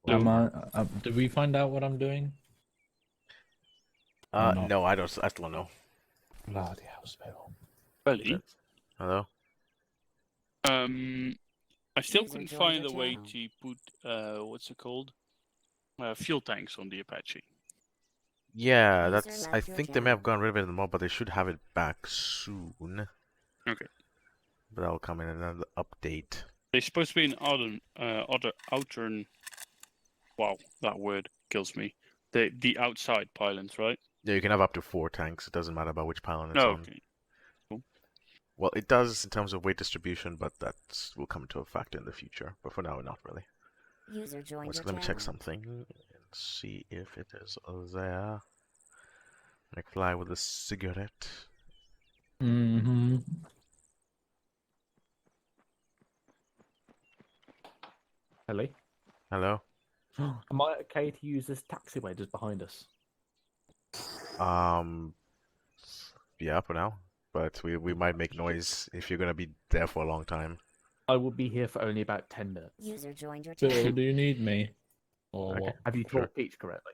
Did we find out what I'm doing? Or not? No, I still don't know. Bloody hell, Spill. Really? Hello? I still couldn't find a way to put, what's it called? Fuel tanks on the Apache. Yeah, that's. I think they may have gotten rid of it in the mod, but they should have it back soon. Okay. But that will come in another update. They're supposed to be an outer. Wow, that word kills me. The outside pylons, right? Yeah, you can have up to 4 tanks. It doesn't matter about which pylon it's Oh, on. okay. Cool. Well, it does in terms of weight distribution, but that will come into effect in the future. But for now, not really. Let me check something and see if it is there. McFly with a cigarette. Mm-hmm. Hello? Hello? Am I okay to use this taxiway just behind us? Yeah, for now. But we might make noise if you're gonna be there for a long time. I will be here for only about 10 minutes. User joined your Bill, channel. do you need me? Or Okay. what? Have you Sure. taught Peach correctly?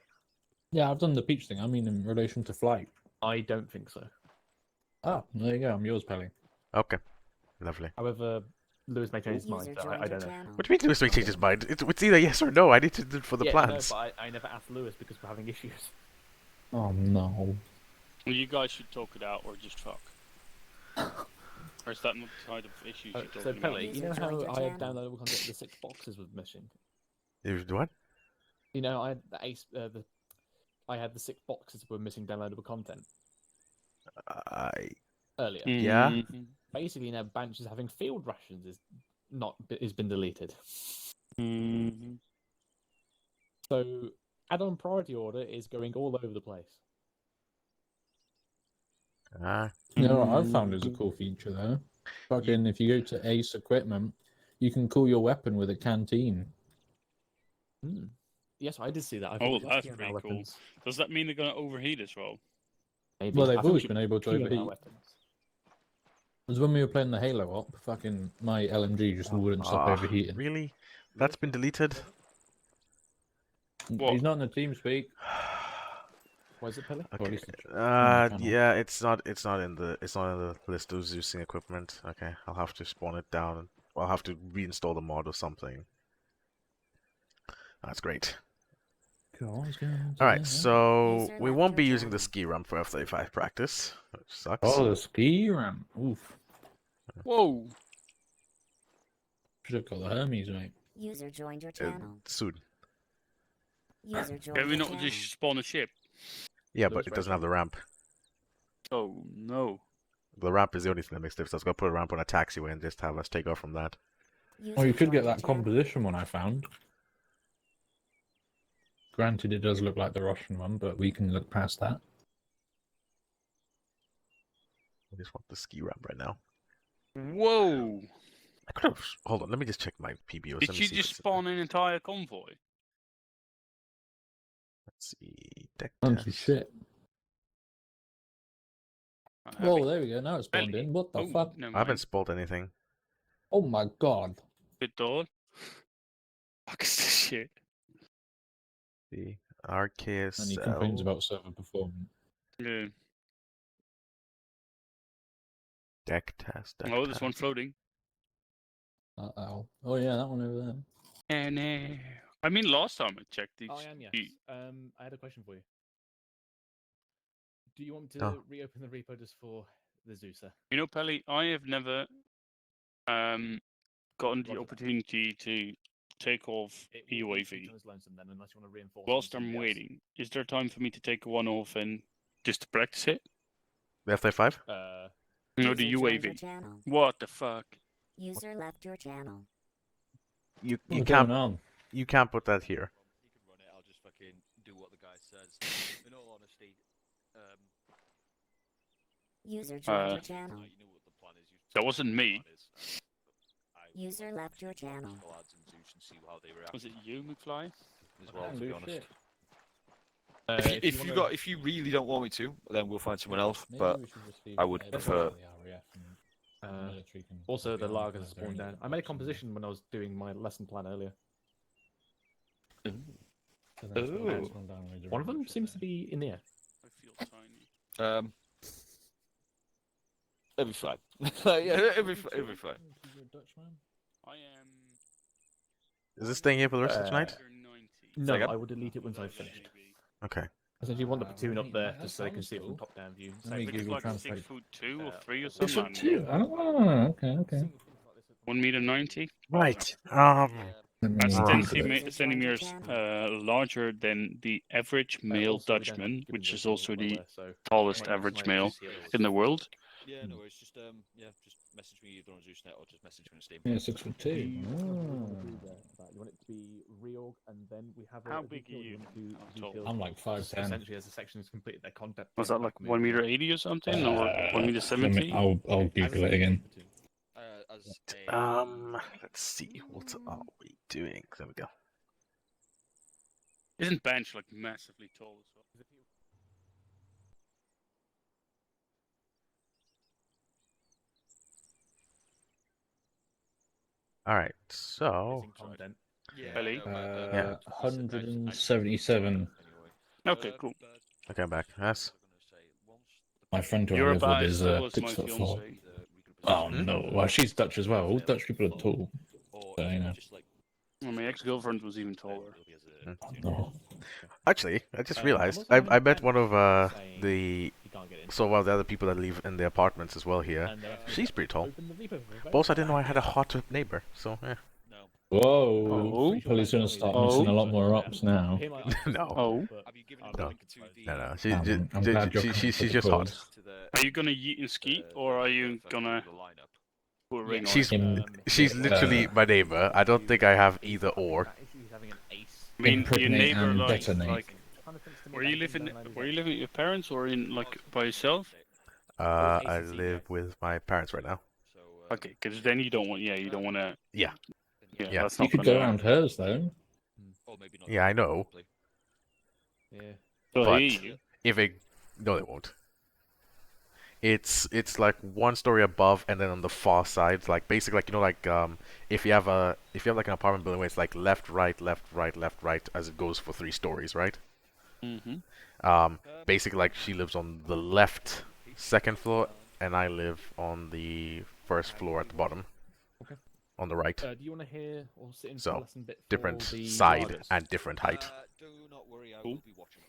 Yeah, I've done the peach thing. I mean, in relation to flight. I don't think so. Oh, there you go. I'm yours, Pelly. Okay. Lovely. However, Lewis may change his mind, User so joined I your don't know. channel. What do you mean Lewis may change his mind? It's either yes or no. I need to do it for the Yeah, plans. No, but I never asked Lewis because we're having issues. Oh, no. Well, you guys should talk it out or just fuck. Or is that not the kind of issues you're talking So, about? Pelly, you know User how joined your I had channel. downloadable content, the 6 boxes was missing? You do what? You know, I had the I had the 6 boxes were missing downloadable content earlier. Yeah? Mhm. Basically, now Banch is having field rations is been deleted. Mhm. So, add-on priority order is going all over the place. You know what I've found is a cool feature, though? Fucking, if you go to Ace Equipment, you can cool your weapon with a canteen. Hmm. Yes, I did see that. I Oh, forgot that's to pretty our cool. weapons. Does that mean they're going to overheat as well? Maybe. Well, I they've thought always you been able to peeling our overheat. weapons. Because when we were playing the Halo op, fucking my LMG just wouldn't stop overheating. Really? That's been deleted? What? He's not in the team speak. Why is it, Pelly? Or at Okay. least it's on the channel. Yeah, it's not in the list of using equipment. Okay, I'll have to spawn it down. I'll have to reinstall the mod or something. That's great. Alright, so User we left won't your be using the channel. ski ramp for F-35 practice, which sucks. Oh, the ski ramp. Oof. Whoa! Should have got the Hermes, mate. User joined your channel. Soon. User joined Can we your not channel. just spawn a ship? Yeah, Lewis but it doesn't have the ramp. Oh, no. The ramp is the only thing that makes difference. I was gonna put a ramp on a taxiway and just have us take off from that. Oh, you User could get joined your that channel. composition one I found. Granted, it does look like the Russian one, but we can look past that. I just want the ski ramp right now. Whoa! I could have. Hold on, let me just check my PBOs. Did Let me you see if just it's- spawn an entire convoy? Let's see. Deck Fancy test. shit. I'm Oh, happy. there we go. Now it's spawned Belly. in. What the Oh, fuck? never I haven't mind. spoiled anything. Oh my god. Good door. Fuck is this shit? The And he complains RKSL about server performance. Yeah. deck test. Deck Oh, there's test. one floating. Uh-oh. Oh yeah, that one over there. And I mean, last time I checked these. Oh, I am, yes. I had a question for you. Do you want to Oh. reopen the repo just for the Zeusa? You know, Pelly, I have never gotten the Roger that. opportunity to take off It will be UAV. sometimes lonesome then, unless you want to reinforce. Whilst with I'm somebody else. waiting, is there time for me to take one off and just to practice it? The F-35? No, the User joined your UAV. channel. What the fuck? User left your channel. You What's can't going on? you can't put that here. You can run it. I'll just fucking do what the guy says. In all honesty, User joined your Uh, channel. you know what the plan is. That wasn't me. User left your channel. Was it you, McFly? As well, Damn, to be do honest. shit. If you really don't want me to, then we'll find someone else. Maybe But we should just leave I would it prefer- for the RAF and the military can Also, the be on lagers that spawned very down. good I made a option. composition when I was doing my lesson plan earlier. So then it's got Ooh. maximum damage One of them around it seems to there. be in the air. I feel tiny. It'll be fine. Yeah, it'll be fine. It'll be fine. You're a Dutchman? I am. Is this staying here for the rest of the night? 90. No, Second? I will delete it once I've finished. Okay. Essentially, you want the platoon up there That just so they can sounds see it from cool. top-down view. Let me It's Google like Translate. 6'2" or 3 or 6 something. foot 2. Oh, okay. 1 meter 90. Right. Let me That's Right. 10 User joined your centimeters channel. larger than the average male Also, we don't have Dutchman, given which the is visual also as well the there, so tallest might average might male just hear in the us. world. Yeah, no worries. Just just message me either on ZeusNet or just message me on Steam. Yeah, 6 foot 2. You Oh. want it to be reorg, and then we have How a big are you? How tall? I'm like 5'10". Essentially, as the section is completed, their content. Was that like 1 meter 80 or something, or 1 meter 70? I'll Google it again. As a Let's see. What are we doing? There we go. Isn't bench like massively tall as well? All right. So. Missing content. yeah, Belly? Yeah. 177. Okay, cool. Okay, I'm back. Yes. My friend who I You're live with about is as tall as 6 my foot 4. fiance. Oh no! Well, she's Dutch as well. All Dutch people are tall. So, you know. Well, my ex-girlfriend was even taller. Oh. Actually, I just realized I'm also I met having one of saying the You can't get in. one of the other people that live in the apartments as well here. And they're actually She's pretty tall. open the repo. But also, I didn't know I had a hot neighbor. So yeah. No. Whoa! Oh. Police gonna start Oh. missing a lot more ops now. No. Oh. Have you given No. a link to the? No, no. I'm glad you're She's coming just for the hot. cause. To the, Are you gonna yeet and skeet, or are you gonna put a ring on She's it? she's literally my neighbor. I don't think I have either or. I mean, your Impregnate neighbor, and like, detonate. were you living with your parents, or in like by yourself? I live with my parents right now. Okay, because then you don't want, you don't want to. Yeah. Yeah, Yeah. that's You not could go gonna. around hers though. Or maybe not. Yeah, I know. Yeah. They'll But hear you. if it, no, they won't. It's like one story above, and then on the far side, like basically, like if you have like an apartment building where it's like left, right, left, right, left, right, as it goes for 3 stories, right? Mm-hmm. Basically, like she lives on the left, 2nd floor, and I live on the 1st floor at the bottom. Okay. On the right. Do you want to hear or sit in So, for a lesson bit for different the side lagers? and different height. Do not worry, I Cool. will be watching.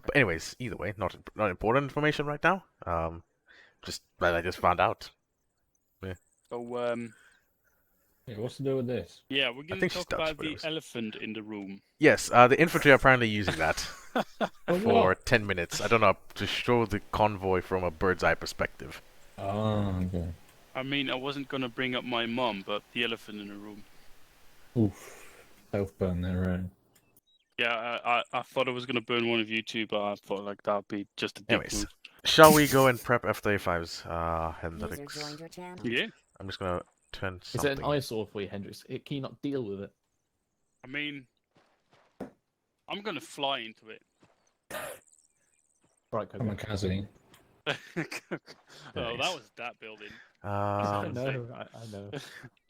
But anyways, either way, not important information right now. Just that I just found out. So Yeah, what's to do with this? yeah, we're gonna think she's talk Dutch, about but it the was- elephant in the room. Yes, the infantry are apparently using that For for what? 10 minutes. I don't know, to show the convoy from a bird's eye perspective. Oh, okay. I mean, I wasn't gonna bring up my mum, but the elephant in the room. Oof. Self-burn their own. Yeah, I thought I was gonna burn one of you two, but I thought like that'd be just a dick Anyways, move. shall we go and prep F-35's User Hendrix? joined your channel. Yeah, I'm just gonna turn Is it something. an eyesore for you, Hendrix? Can you not deal with it? I mean, I'm gonna fly into it. Right, I'm a Kazi. Oh, that Nice. was that building. I Um, know, I know.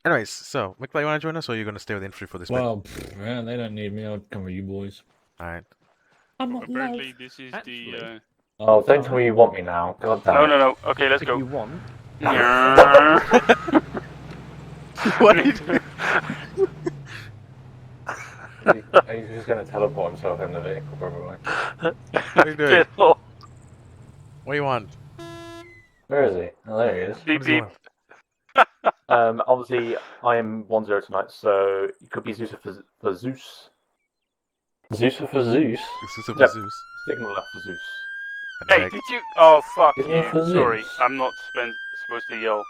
anyways, so, McFly, you wanna join us, or are you gonna stay with infantry for this bit? Well, yeah, they don't need me. I'll come with you boys. Alright. I'm not Apparently, this is Actually- the. Oh, don't tell me you want me now. God damn No. Okay, let's If go. you want, What are you doing? He's just going to teleport himself in the vehicle, probably. What are you doing? What do you want? Where is he? Oh, there he is. Beep, What do you beep. want? obviously, I am 1-0 tonight, so it could be Zeus for Zeus. Zeus for Zeus? This is a Yep. Zeus. Signal left for Zeus. And the Hey, heck- did you? Oh, fuck Is you. that for Sorry, Zeus? I'm not supposed to yell.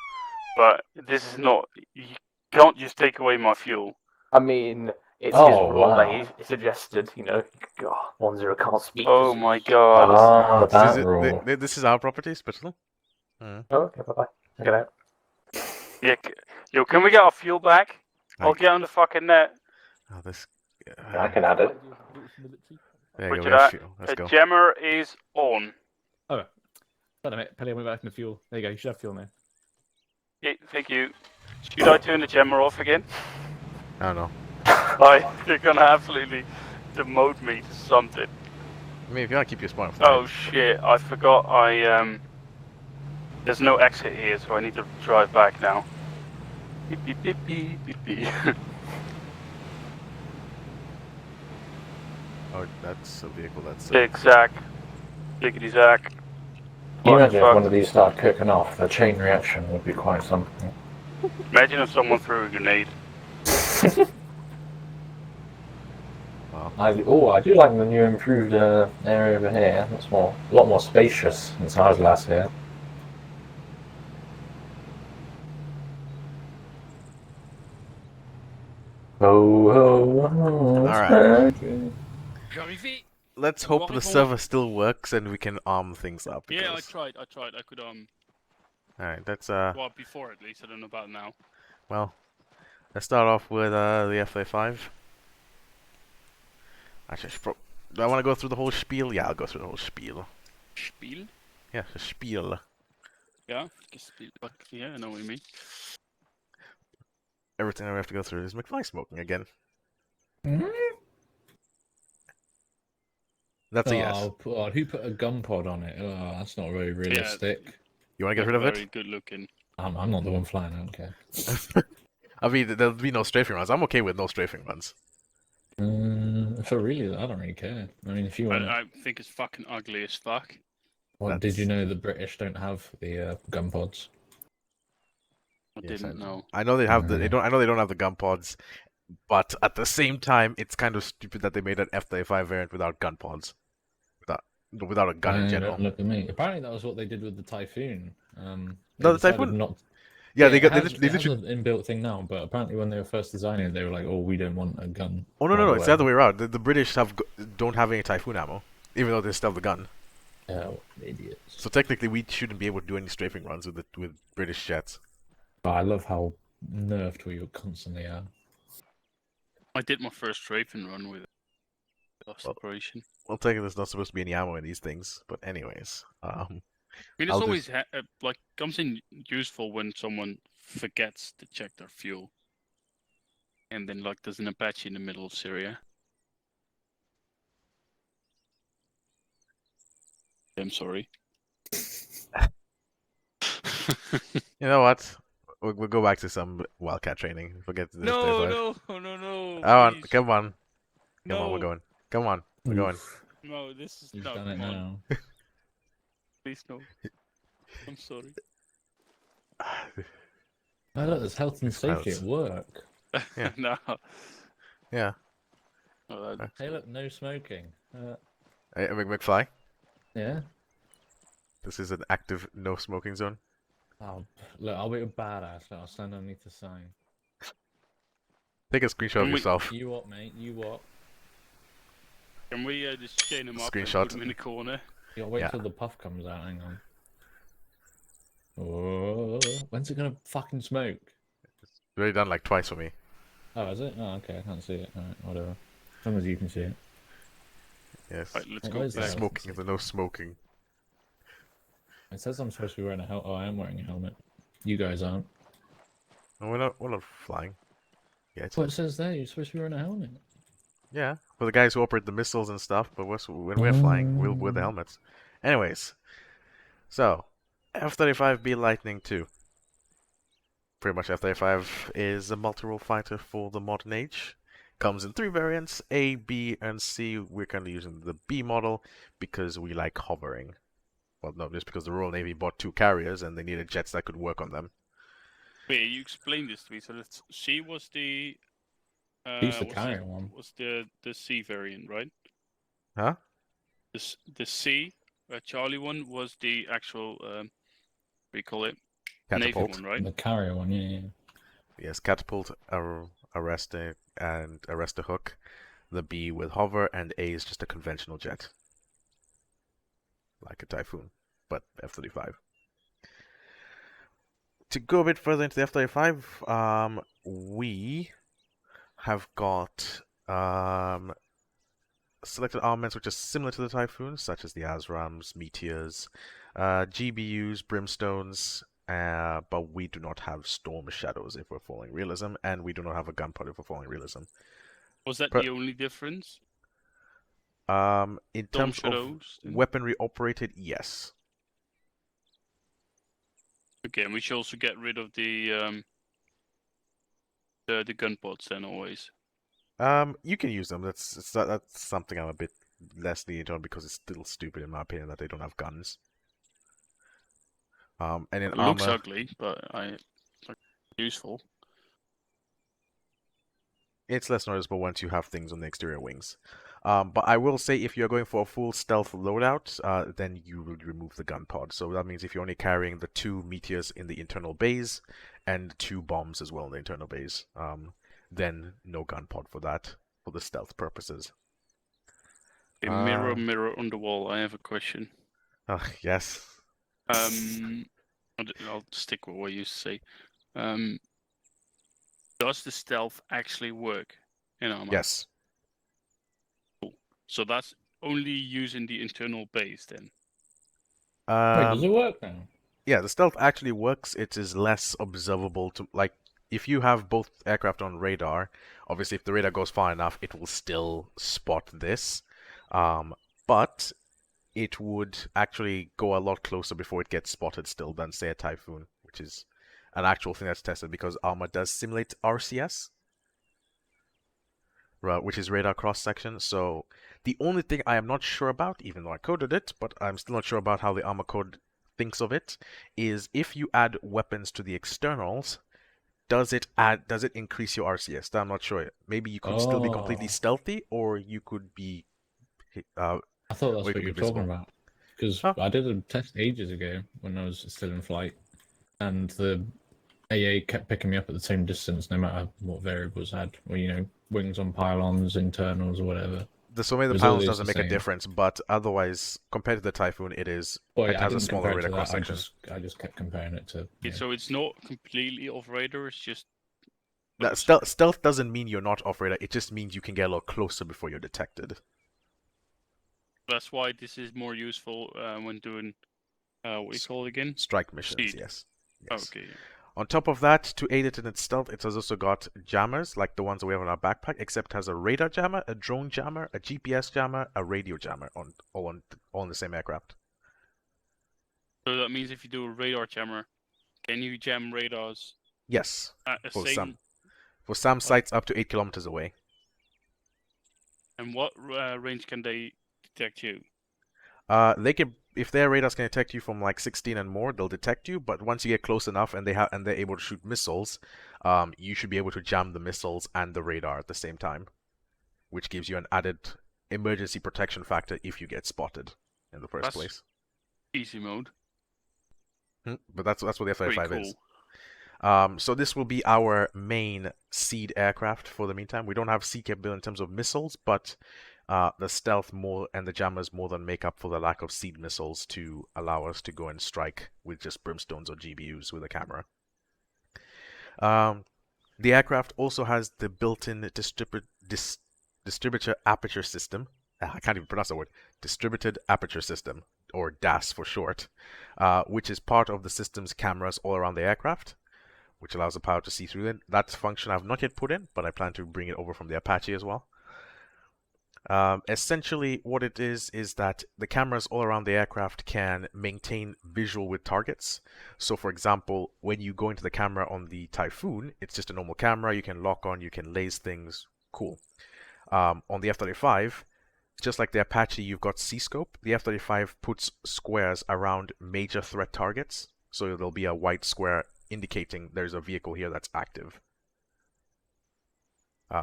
But this is not. You can't just take away my fuel. I mean, it's Oh, his rule wow. that he suggested, you know. God, 1-0 can't speak. Oh to my Zeus. god. Ah, This that is, rule. this is our property, special. Oh, okay, bye-bye. Get out. Yeah, yo, can we get our fuel back? I'll Like- get on the fucking net. Oh, this. I can add it. There you go. Roger We have that. fuel. Let's The go. jammer is on. Don't know, mate. Pelly, I'm back in the fuel. There you go. You should have fuel now. Yeah, thank you. Should I turn the jammer off again? I don't know. Bye. You're gonna absolutely demote me to something. I mean, if you want to keep your spawn flying. Oh shit! I forgot. There's no exit here, so I need to drive back now. Beep beep beep beep beep beep. Oh, that's a vehicle that's... Big Zach. Biggity Zach. Can you What imagine the if fuck? one of these started cooking off? The chain reaction would be quite something. Imagine if someone threw a grenade. Wow. I do like the new improved area over here. It's a lot more spacious than ours last year. Ho ho ho! Alright. J'arrivais. Let's hope the server still works and we can arm things up. Yeah, I Because... tried. I could Alright, that's well, before at least. I don't know about now. well, let's start off with the F-35. Actually, do I want to go through the whole spiel? Yeah, I'll go through the whole spiel. Spiel? Yeah, the spiel. Yeah, spiel. But yeah, I know what you mean. Everything I have to go through is McFly smoking again. That's a yes. Oh, who put a gun pod on it? Oh, that's not very realistic. You want to get rid of Very it? good looking. I'm not the one flying. I don't care. I mean, there'll be no strafing runs. I'm okay with no strafing runs. For really, I don't really care. I mean, if you want, I think it's fucking ugly as fuck. what did you know? The British don't have the gun pods. I Yes, didn't know. I know they have the. They don't. I know they don't have the gun pods, but at the same time, it's kind of stupid that they made an F-35 variant without gun pods, without a gun in general. Don't look at me. Apparently, that was what they did with the Typhoon. No, They the decided Typhoon- Not... Yeah, it has they literally. an inbuilt thing now, but apparently, when they were first designing it, they were like, "Oh, we don't want a gun." Oh no, pod no, or it's the other whatever. way around. The British don't have any Typhoon ammo, even though they still have the gun. Oh, idiots! So technically, we shouldn't be able to do any strafing runs with British jets. But I love how nerfed we constantly are. I did my first strafing run with Lost Well- Operation. Well, technically, there's not supposed to be any ammo in these things, but anyways, I mean, it's I'll always like comes in useful when someone forgets to check their fuel, and then like there's an Apache in the middle of Syria. I'm sorry. you know what? We'll go back to some Wildcat training. Forget this. No. Oh, Please. come on. Come on, No. we're going. Come on, we're going. No, this is You've no. done it Come on, now. please no. I'm sorry. Oh, look, there's health and safety Pilots. at work. Yeah. No. Yeah. Oh, that- Hey, look, no smoking. Hey, McFly, Yeah. this is an active no smoking zone. Oh, look, I'll be a badass. I'll stand underneath the sign. Take a screenshot of Can we- yourself. You what, mate? You what? Can we just chain him up Screenshot. and put him in the corner? You gotta wait Yeah. till the puff comes out. Hang on. Oh, when's it gonna fucking smoke? It's already done like twice for me. Oh, is it? Oh, okay. I can't see it. Alright, whatever. As long as you can see it. Yes. Right, let's Hey, go where's The that? back. smoking, the no smoking. It says I'm supposed to be wearing a helmet. Oh, I am wearing a helmet. You guys aren't. Oh, we're not flying. Yet. Well, it says there you're supposed to be wearing a helmet. Yeah, for the guys who operate the missiles and stuff, but when we're flying, we'll wear the helmets. Anyways, so, F-35B Lightning II. Pretty much F-35 is a multi-role fighter for the modern age. Comes in 3 variants, A, B, and C. We're currently using the B model because we like hovering. Well, no, just because the Royal Navy bought 2 carriers and they needed jets that could work on them. Wait, you explained this to me. So that C was the. He's the what's carrier one. Was the C variant, right? Huh? The C, Charlie one was the actual. What do you call it? Navy Catapult. one, right? The carrier one, yeah. Yes, catapult, arrest a hook. The B with hover, and A is just a conventional jet. Like a Typhoon, but F-35. To go a bit further into the F-35, we have got selected armaments which are similar to the Typhoon, such as the ASRAMs, Meteors, GBUs, Brimstones, but we do not have Storm Shadows if we're following realism, and we do not have a gunpowder if we're following realism. Was that Per- the only difference? In Storm terms of shadows. weaponry operated, yes. Okay, and we should also get rid of the gun pods then always. You can use them. That's something I'm a bit less lenient on because it's still stupid in my opinion that they don't have guns. And in It looks ARMA, ugly, but like useful. it's less noticeable once you have things on the exterior wings. But I will say if you're going for a full stealth loadout, then you will remove the gun pod. So that means if you're only carrying the 2 meteors in the internal bays and 2 bombs as well in the internal bays, then no gun pod for that, for the stealth purposes. A mirror, mirror on the wall. I have a question. Yes. I'll stick with what you say. Does the stealth actually work in ARMA? Yes. Cool. So that's only using the internal base then. Wait, does it work now? Yeah, the stealth actually works. It is less observable to, like, if you have both aircraft on radar, obviously if the radar goes far enough, it will still spot this. But it would actually go a lot closer before it gets spotted still than, say, a Typhoon, which is an actual thing that's tested because ARMA does simulate RCS, which is radar cross-section. So the only thing I am not sure about, even though I coded it, but I'm still not sure about how the ARMA code thinks of it, is if you add weapons to the externals, does it increase your RCS? I'm not sure. Maybe you could still be completely stealthy, or you could be I thought that's what you were talking about. Because I did a test ages ago when I was still in flight, and the AA kept picking me up at the same distance no matter what variables I had. Or, you know, wings on pylons, internals, or whatever. So maybe the pylons doesn't make a difference, but otherwise, compared to the Typhoon, it has a smaller radar cross section. I just kept comparing it to. So it's not completely off radar. It's just. Stealth doesn't mean you're not off radar. It just means you can get a lot closer before you're detected. That's why this is more useful when doing what do you call it again? Strike missions. Speed. Yes. Okay. On top of that, to aid it in its stealth, it has also got jammers, like the ones that we have in our backpack, except it has a radar jammer, a drone jammer, a GPS jammer, a radio jammer, all on the same aircraft. So that means if you do a radar jammer, can you jam radars? Yes. For some sites up to 8 kilometers away. And what range can they detect you? They can, if their radars can detect you from like 16 and more, they'll detect you. But once you get close enough and they're able to shoot missiles, you should be able to jam the missiles and the radar at the same time, which gives you an added emergency protection factor if you get spotted in the first place. Easy mode. But that's what the F-35 cool. is. So this will be our main seed aircraft for the meantime. We don't have seed capability in terms of missiles, but the stealth more and the jammers more than make up for the lack of seed missiles to allow us to go and strike with just brimstones or GBUs with a camera. The aircraft also has the built-in distributor aperture system. I can't even pronounce the word. Distributed aperture system, or DAS for short, which is part of the system's cameras all around the aircraft, which allows the pilot to see through it. That function I've not yet put in, but I plan to bring it over from the Apache as well. Essentially, what it is that the cameras all around the aircraft can maintain visual with targets. So, for example, when you go into the camera on the Typhoon, it's just a normal camera. You can lock on, you can laze things. Cool. On the F-35, just like the Apache, you've got C-scope. The F-35 puts squares around major threat targets. So there'll be a white square indicating there's a vehicle here that's active.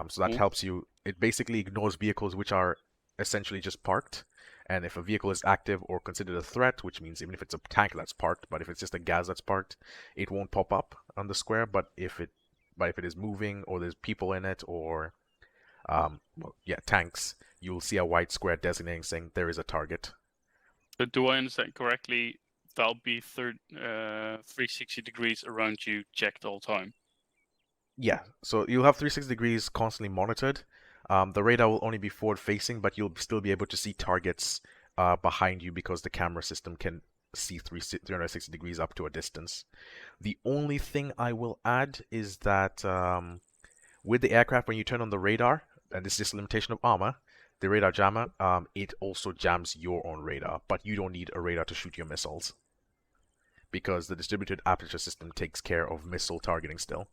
So that helps you. It basically ignores vehicles which are essentially just parked. And if a vehicle is active or considered a threat, which means even if it's a tank that's parked, but if it's just a gas that's parked, it won't pop up on the square. But if it is moving or there's people in it or tanks, you'll see a white square designating saying there is a target. So do I understand correctly? That'll be 360 degrees around you, checked all time. Yeah, so you'll have 360 degrees constantly monitored. The radar will only be forward facing, but you'll still be able to see targets behind you because the camera system can see 360 degrees up to a distance. The only thing I will add is that with the aircraft, when you turn on the radar, and this is just a limitation of ARMA, the radar jammer, it also jams your own radar, but you don't need a radar to shoot your missiles, because the distributed aperture system takes care of missile targeting still.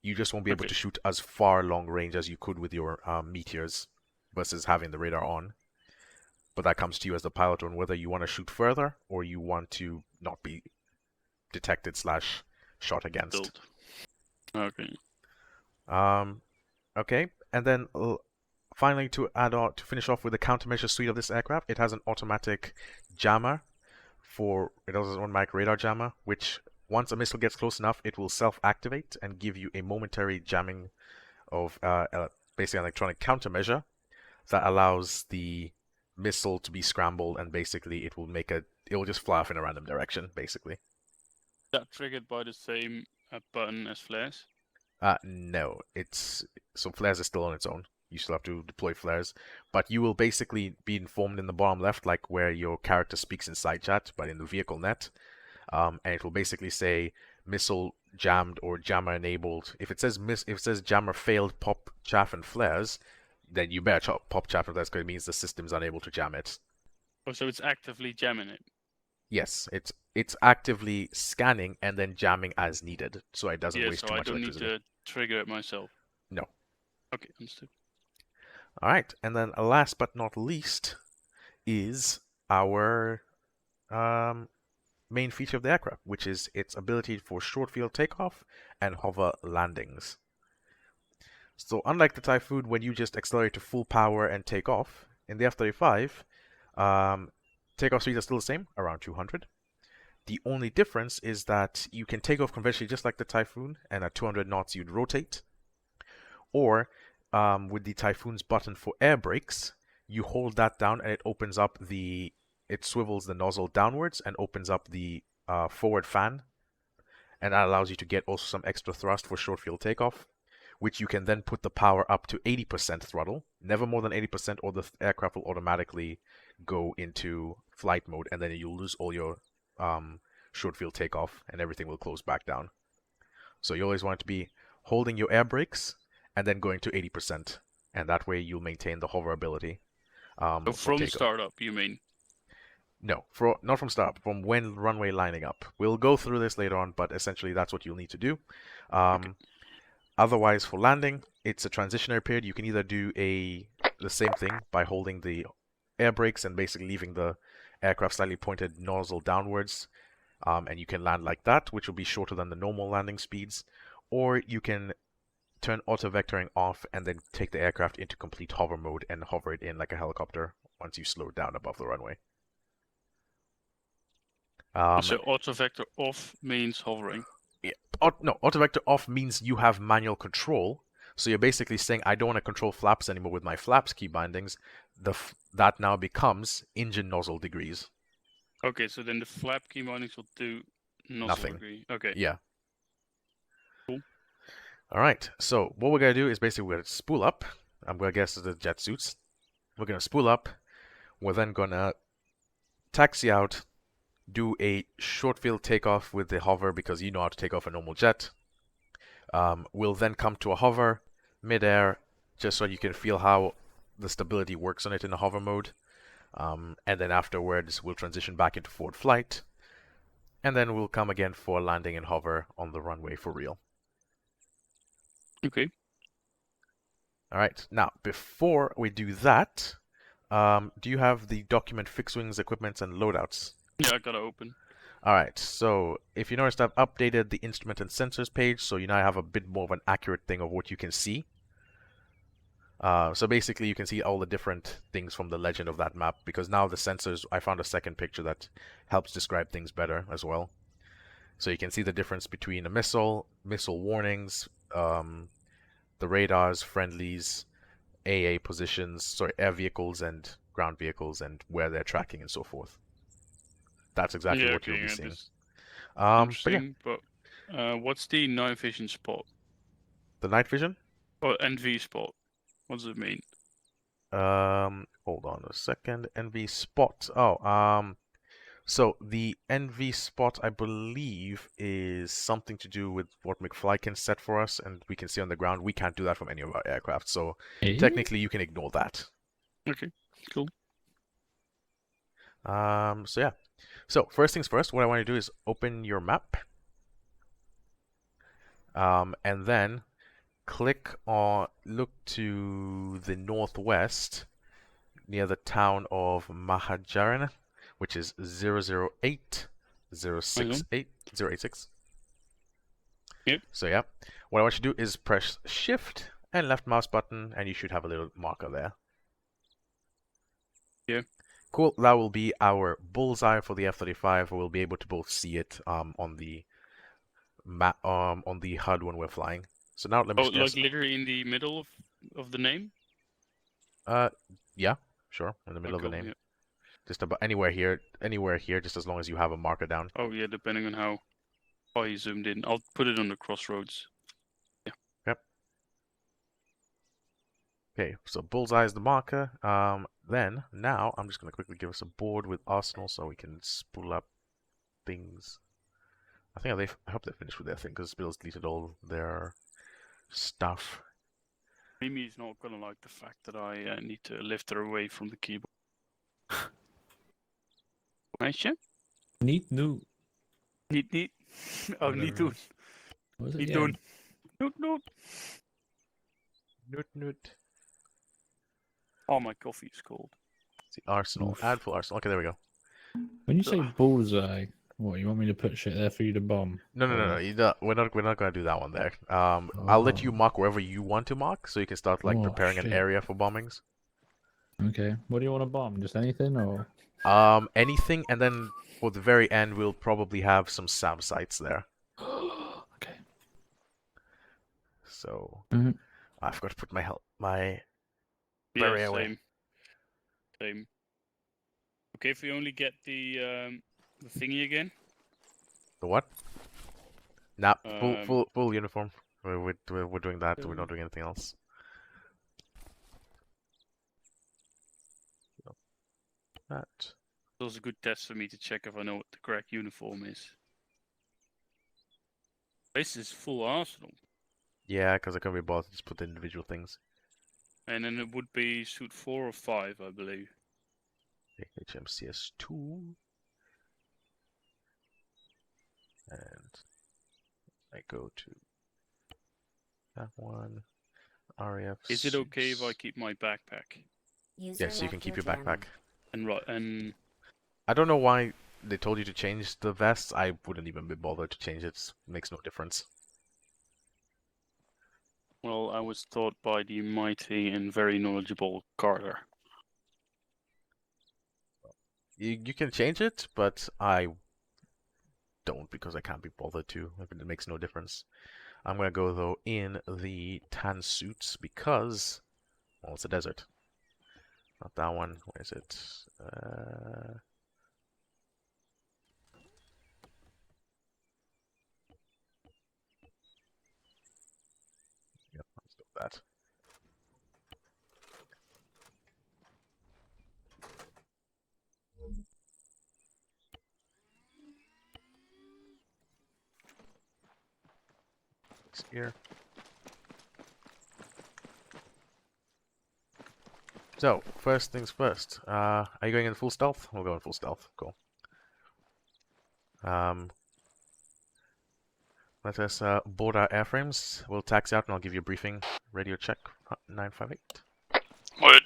You just won't be able to shoot as far long range as you could with your meteors versus having the radar on. But that comes to you as the pilot on whether you want to shoot further or you want to not be detected / shot against. Okay. Okay, and then finally to finish off with the countermeasure suite of this aircraft, it has an automatic jammer it has an automatic radar jammer, which once a missile gets close enough, it will self-activate and give you a momentary jamming of basically an electronic countermeasure that allows the missile to be scrambled, and basically it will just fly off in a random direction, basically. Is that triggered by the same button as flares? No, so flares is still on its own. You still have to deploy flares, but you will basically be informed in the bottom left, like where your character speaks in side chat, but in the vehicle net, and it will basically say missile jammed or jammer enabled. If it says jammer failed pop, chaff, and flares, then you better pop, chaff, and flares, because it means the system's unable to jam it. Oh, so it's actively jamming it? Yes, it's actively scanning and then jamming as needed, so it doesn't waste too much electricity. Yeah, so I don't need to trigger it myself? No. Okay, understood. Alright, and then last but not least is our main feature of the aircraft, which is its ability for short field takeoff and hover landings. So unlike the Typhoon, when you just accelerate to full power and take off, in the F-35, takeoff speeds are still the same, around 200. The only difference is that you can take off conventionally just like the Typhoon, and at 200 knots you'd rotate. Or, with the Typhoon's button for air brakes, you hold that down and it swivels the nozzle downwards and opens up the forward fan. And that allows you to get also some extra thrust for short field takeoff, which you can then put the power up to 80% throttle, never more than 80%, or the aircraft will automatically go into flight mode, and then you'll lose all your short field takeoff and everything will close back down. So you always want to be holding your air brakes and then going to 80%, and that way you'll maintain the hoverability. So from startup, you mean? No, not from startup, from when runway lining up. We'll go through this later on, but essentially that's what you'll need to do. Otherwise, for landing, it's a transitionary period. You can either do the same thing by holding the air brakes and basically leaving the aircraft slightly pointed nozzle downwards, and you can land like that, which will be shorter than the normal landing speeds. Or you can turn auto vectoring off and then take the aircraft into complete hover mode and hover it in like a helicopter once you slow down above the runway. So auto vector off means hovering? Yeah. No, auto vector off means you have manual control. So you're basically saying, I don't want to control flaps anymore with my flaps key bindings. That now becomes engine nozzle degrees. Okay, so then the flap key bindings will do nothing. Degree. Okay. Yeah. Cool. Alright, so what we're going to do is basically we're going to spool up. I'm going to guess the jet suits. We're going to spool up. We're then going to taxi out, do a short field takeoff with the hover because you know how to take off a normal jet. We'll then come to a hover mid-air just so you can feel how the stability works on it in a hover mode. And then afterwards we'll transition back into forward flight. And then we'll come again for landing and hover on the runway for real. Okay. Alright, now before we do that, do you have the document fixed wings, equipments, and loadouts? Yeah, I got it open. Alright, so if you noticed, I've updated the instrument and sensors page, so you now have a bit more of an accurate thing of what you can see. So basically you can see all the different things from the legend of that map, because now the sensors, I found a second picture that helps describe things better as well. So you can see the difference between a missile warnings, the radars, friendlies, AA positions, air vehicles and ground vehicles, and where they're tracking and so forth. That's exactly what you'll be seeing. Interesting, but what's the night vision spot? The night vision? Or NV spot? What does it mean? Hold on a second. NV spot. Oh, So the NV spot, I believe, is something to do with what McFly can set for us, and we can see on the ground. We can't do that from any of our aircraft, so technically you can ignore that. Okay, cool. So yeah. So first things first, what I want to do is open your map. And then look to the northwest near the town of Mahajaran, which is 008 068 086. Yep. So yeah, what I want you to do is press Shift and left mouse button, and you should have a little marker there. Yeah. Cool. That will be our bullseye for the F-35. We'll be able to both see it on the map on the HUD when we're flying. So now let me. Oh, like literally in the middle of the name. Yeah, sure, in the middle of the name. Yeah. Just about anywhere here, just as long as you have a marker down. Oh yeah, depending on how far you zoomed in. I'll put it on the crossroads. Yeah. Yep. Okay, so bullseye is the marker. Then now I'm just gonna quickly give us a board with Arsenal so we can spool up things. I hope they finished with their thing because Bill's deleted all their stuff. Amy is not gonna like the fact that I need to lift her away from the keyboard. Nice, yeah? Neat. Neat. Oh, neat doen. What was it Neat again? doen. Noot. Oh, my coffee is cold. See, Arsenal. Oof. Add full Arsenal. Okay, there we go. When you say bullseye, what, you want me to put shit there for you to bomb? No. We're not gonna do that one there. I'll let you mark wherever you want to mark, so you can start like preparing an area for bombings. Okay. What do you want to bomb? Just anything, or? Anything, and then for the very end, we'll probably have some SAM sites there. Okay. So Mhm. I forgot to put my Yeah, barrier away. Same. Okay, if we only get the thingy again. The what? Nah, Um, full uniform. We're doing that. We're not doing anything else. That. It was a good test for me to check if I know what the correct uniform is. This is full Arsenal. Yeah, because I can't be bothered to just put the individual things. And then it would be suit 4 or 5, I believe. HMCS2. And I go to that one. RAF. Is it okay if I keep my backpack? Yes, you can keep your backpack. And I don't know why they told you to change the vests. I wouldn't even be bothered to change it. It makes no difference. well, I was taught by the mighty and very knowledgeable Carter. You can change it, but I don't because I can't be bothered to. It makes no difference. I'm gonna go though in the tan suits because, well, it's a desert. Not that one. Where is it? Yep, let's do that. It's here. So, first things first. Are you going in full stealth? We'll go in full stealth. Cool. Let us board our airframes. We'll taxi out and I'll give you a briefing. Radio check 958. What?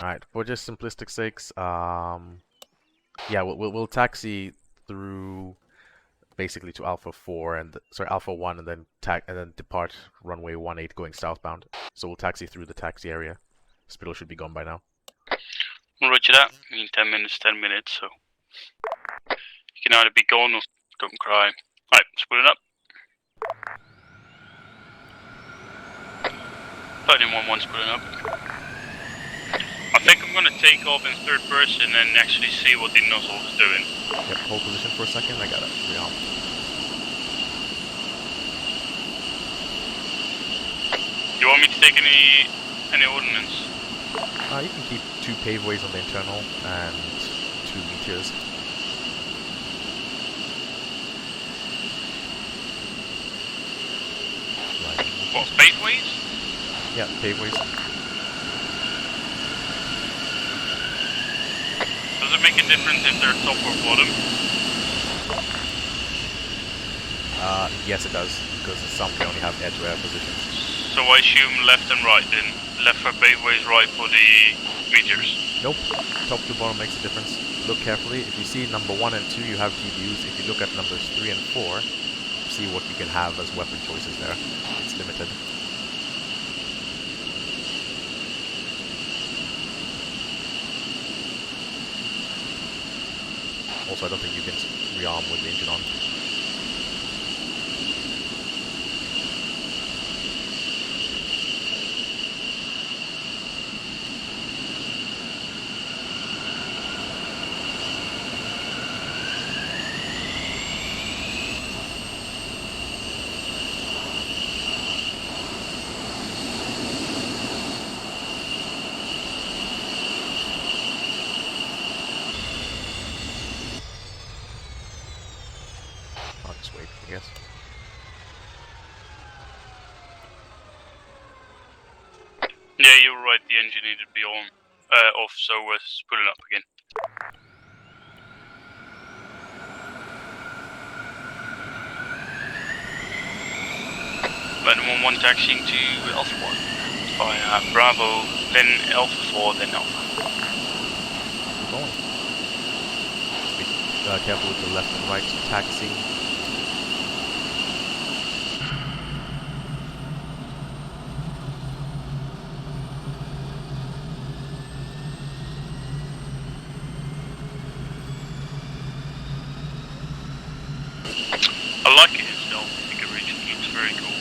Alright, for just simplistic sakes, yeah, we'll taxi through basically to Alpha 4 and Alpha 1 and then depart runway 18 going southbound. So we'll taxi through the taxi area. Spittle should be gone by now. Roger that. In 10 minutes, so you can either be gone or don't cry. Right, split it up. 1311 split it up. I think I'm gonna take off in third person and actually see what the nozzle is doing. Yep, hold position for a second. I got it. Yeah. Do you want me to take any ordnance? You can keep 2 paveways on the internal and 2 meters. What, paveways? Yeah, paveways. Does it make a difference if they're top or bottom? Yes it does, because some can only have edge-wear positions. So I assume left and right then? Left for paveways, right for the meteors? Nope. Top to bottom makes a difference. Look carefully. If you see number 1 and 2, you have TBUs. If you look at numbers 3 and 4, see what you can have as weapon choices there. It's limited. Also, I don't think you can rearm with the engine on. I'll just wait, I guess. Yeah, you're right, the engine needed to be on, off, so let's put it up again. Landing 1-1 taxiing to Alpha 1 via Bravo, then Alpha 4, then Alpha. Keep going. Be careful with the left and right taxi. I like it itself, I think it looks very cool.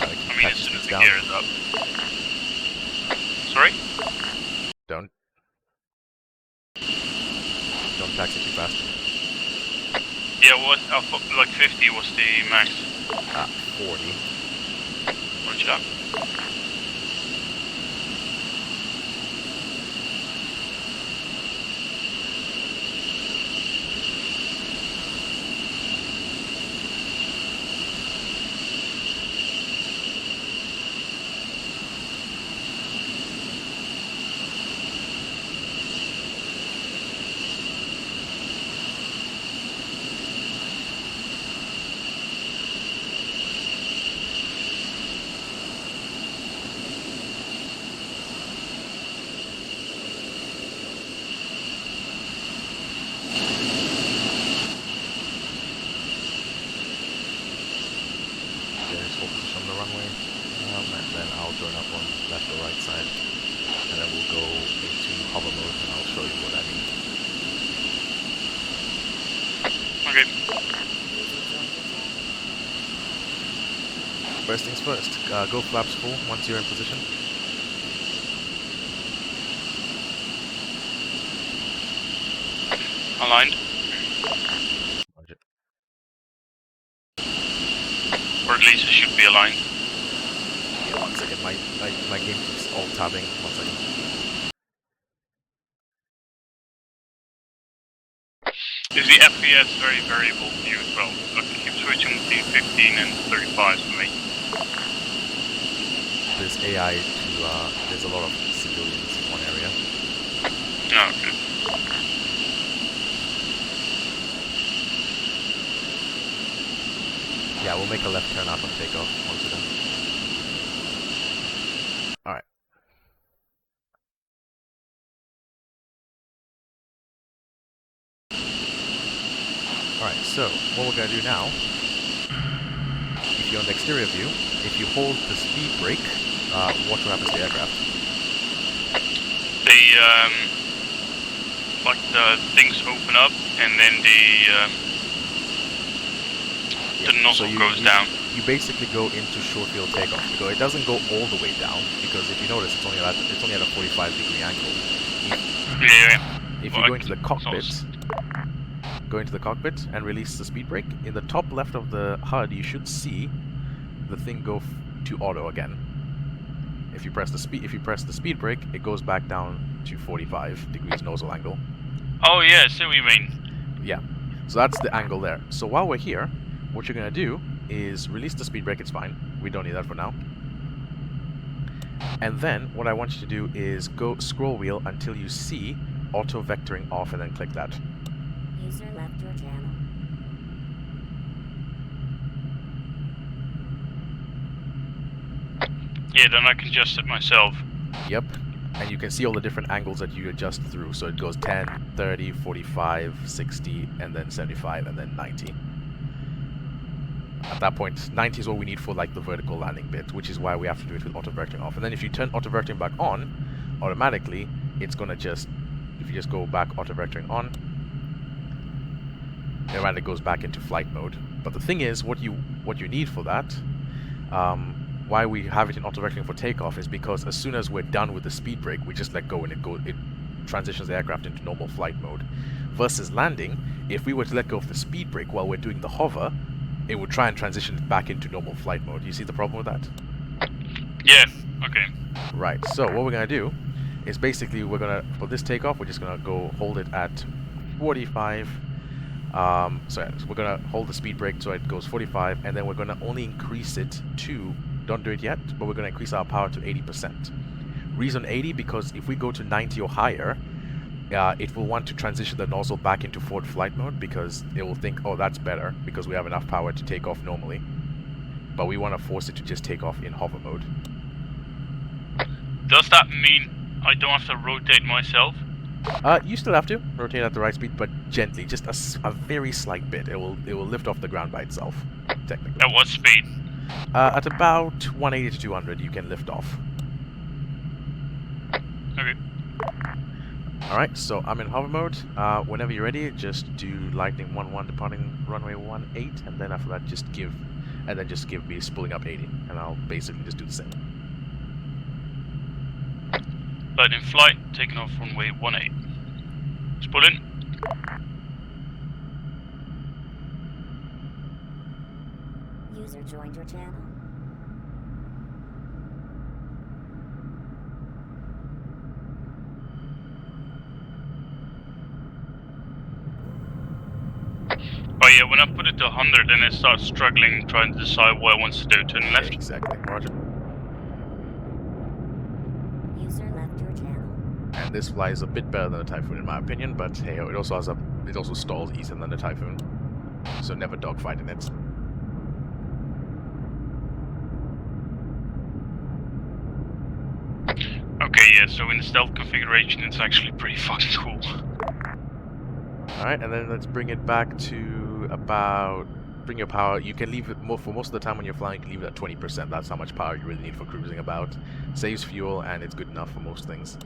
I mean, as soon as the gear is up. Sorry? Don't taxi too fast. Yeah, what? Like 50 was the max. 40. Roger that. And then I'll join up on left or right side, and then we'll go into hover mode, and I'll show you what I mean. Okay. First things first, go flaps full once you're in position. Aligned. Roger. Or at least it should be aligned. Yeah, 1 second, my game keeps alt-tabbing. 1 second. Is the FPS very variable for you as well? I can keep switching between 15 and 35 for me. There's AI to, there's a lot of civilians in one area. Oh, okay. Yeah, we'll make a left turn out on takeoff once we're done. Alright. Alright, so what we're going to do now, if you're on the exterior view, if you hold the speed brake, watch what happens to the aircraft. Like the things open up and then the nozzle goes down. You basically go into short field takeoff. It doesn't go all the way down, because if you notice, it's only at a 45-degree angle. If you go into the cockpit, and release the speed brake, in the top left of the HUD, you should see the thing go to auto again. If you press the speed brake, it goes back down to 45 degrees nozzle angle. Oh yeah, I see what you mean. Yeah. So that's the angle there. So while we're here, what you're going to do is release the speed brake. It's fine. We don't need that for now. And then what I want you to do is go scroll wheel until you see auto vectoring off and then click that. User left your channel. Yeah, then I can adjust it myself. Yep. And you can see all the different angles that you adjust through. So it goes 10, 30, 45, 60, and then 75, and then 90. At that point, 90 is what we need for like the vertical landing bit, which is why we have to do it with auto vectoring off. And then if you turn auto vectoring back on, automatically, it's gonna just, if you just go back auto vectoring on, it automatically goes back into flight mode. But the thing is, what you need for that, why we have it in auto vectoring for takeoff is because as soon as we're done with the speed brake, we just let go and it transitions the aircraft into normal flight mode. Versus landing, if we were to let go of the speed brake while we're doing the hover, it would try and transition it back into normal flight mode. You see the problem with that? Yeah, okay. Right, so what we're going to do is basically we're going to, for this takeoff, we're just going to go hold it at 45. So we're going to hold the speed brake so it goes 45, and then we're going to only increase it to, don't do it yet, but we're going to increase our power to 80%. Reason 80, because if we go to 90 or higher, it will want to transition the nozzle back into forward flight mode because it will think, oh, that's better because we have enough power to take off normally. But we want to force it to just take off in hover mode. Does that mean I don't have to rotate myself? You still have to rotate at the right speed, but gently, just a very slight bit. It will lift off the ground by itself, technically. At what speed? At about 180 to 200, you can lift off. Okay. Alright, so I'm in hover mode. Whenever you're ready, just do lightning 1-1 departing runway 18, and then after that just give me spooling up 80, and I'll basically just do the same. Lightning flight, taking off runway 18. Spool in. User joined your channel. Oh yeah, when I put it to 100, then it starts struggling, trying to decide what it wants to do. Turn left. Exactly, roger. User left your channel. And this flies a bit better than the Typhoon in my opinion, but hey, it also stalls easier than the Typhoon. So never dogfight in it. Okay, yeah, so in the stealth configuration, it's actually pretty fucking cool. Alright, and then let's bring it back to about... Bring your power... You can leave it... For most of the time when you're flying, you can leave it at 20%. That's how much power you really need for cruising about. Saves fuel, and it's good enough for most things.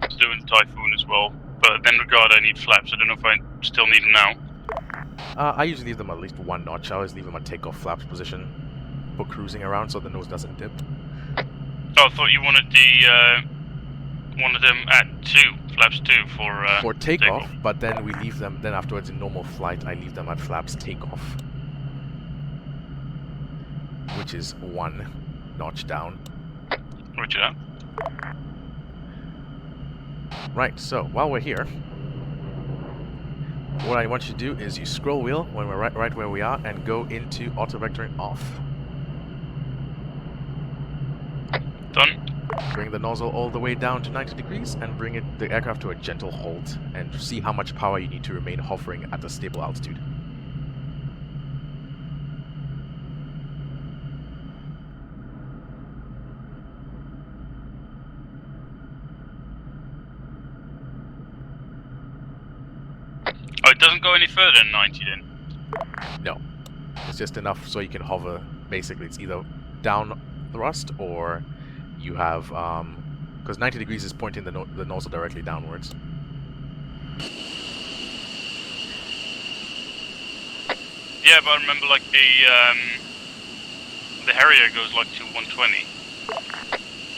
It's doing Typhoon as well, but then regard I need flaps. I don't know if I still need them now. I usually leave them at least 1 notch. I always leave them at takeoff flaps position for cruising around so the nose doesn't dip. Oh, I thought you wanted them at 2, flaps 2 for takeoff, but then we leave them, then afterwards in normal flight, I leave them at flaps takeoff. Which is 1 notch down. Roger that. Right, so while we're here, what I want you to do is you scroll wheel when we're right where we are and go into auto vectoring off. Done. Bring the nozzle all the way down to 90 degrees and bring the aircraft to a gentle halt and see how much power you need to remain hovering at a stable altitude. Oh, it doesn't go any further than 90 then? No. It's just enough so you can hover. Basically, it's either down thrust or you have, because 90 degrees is pointing the nozzle directly downwards. Yeah, but I remember like the Harrier goes like to 120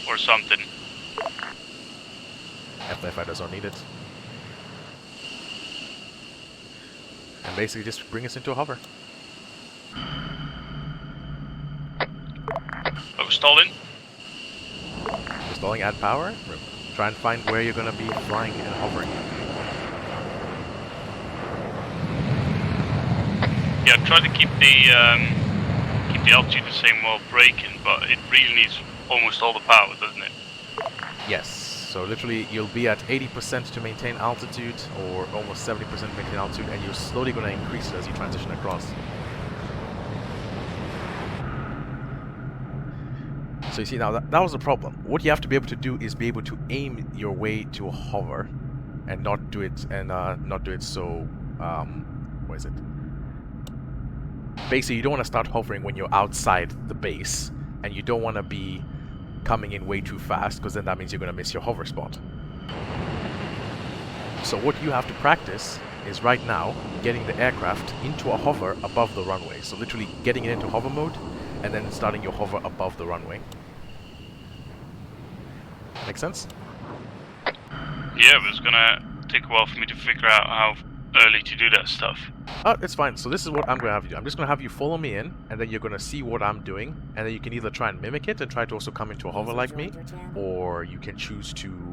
or something. F-Flight fighters don't need it. And basically just bring us into a hover. Oh, stall in. Stalling, add power. Try and find where you're going to be flying and hovering. Yeah, try to keep the altitude the same while braking, but it really needs almost all the power, doesn't it? Yes. So literally, you'll be at 80% to maintain altitude, or almost 70% to maintain altitude, and you're slowly going to increase it as you transition across. So you see now that was the problem. What you have to be able to do is be able to aim your way to a hover, and not do it so what is it? Basically, you don't want to start hovering when you're outside the base, and you don't want to be coming in way too fast, because then that means you're going to miss your hover spot. So what you have to practice is right now getting the aircraft into a hover above the runway. So literally getting it into hover mode and then starting your hover above the runway. Make sense? Yeah, but it's gonna take a while for me to figure out how early to do that stuff. Oh, it's fine. So this is what I'm going to have you do. I'm just going to have you follow me in, and then you're going to see what I'm doing, and then you can either try and mimic it and try to also come into a hover like me, or you can choose to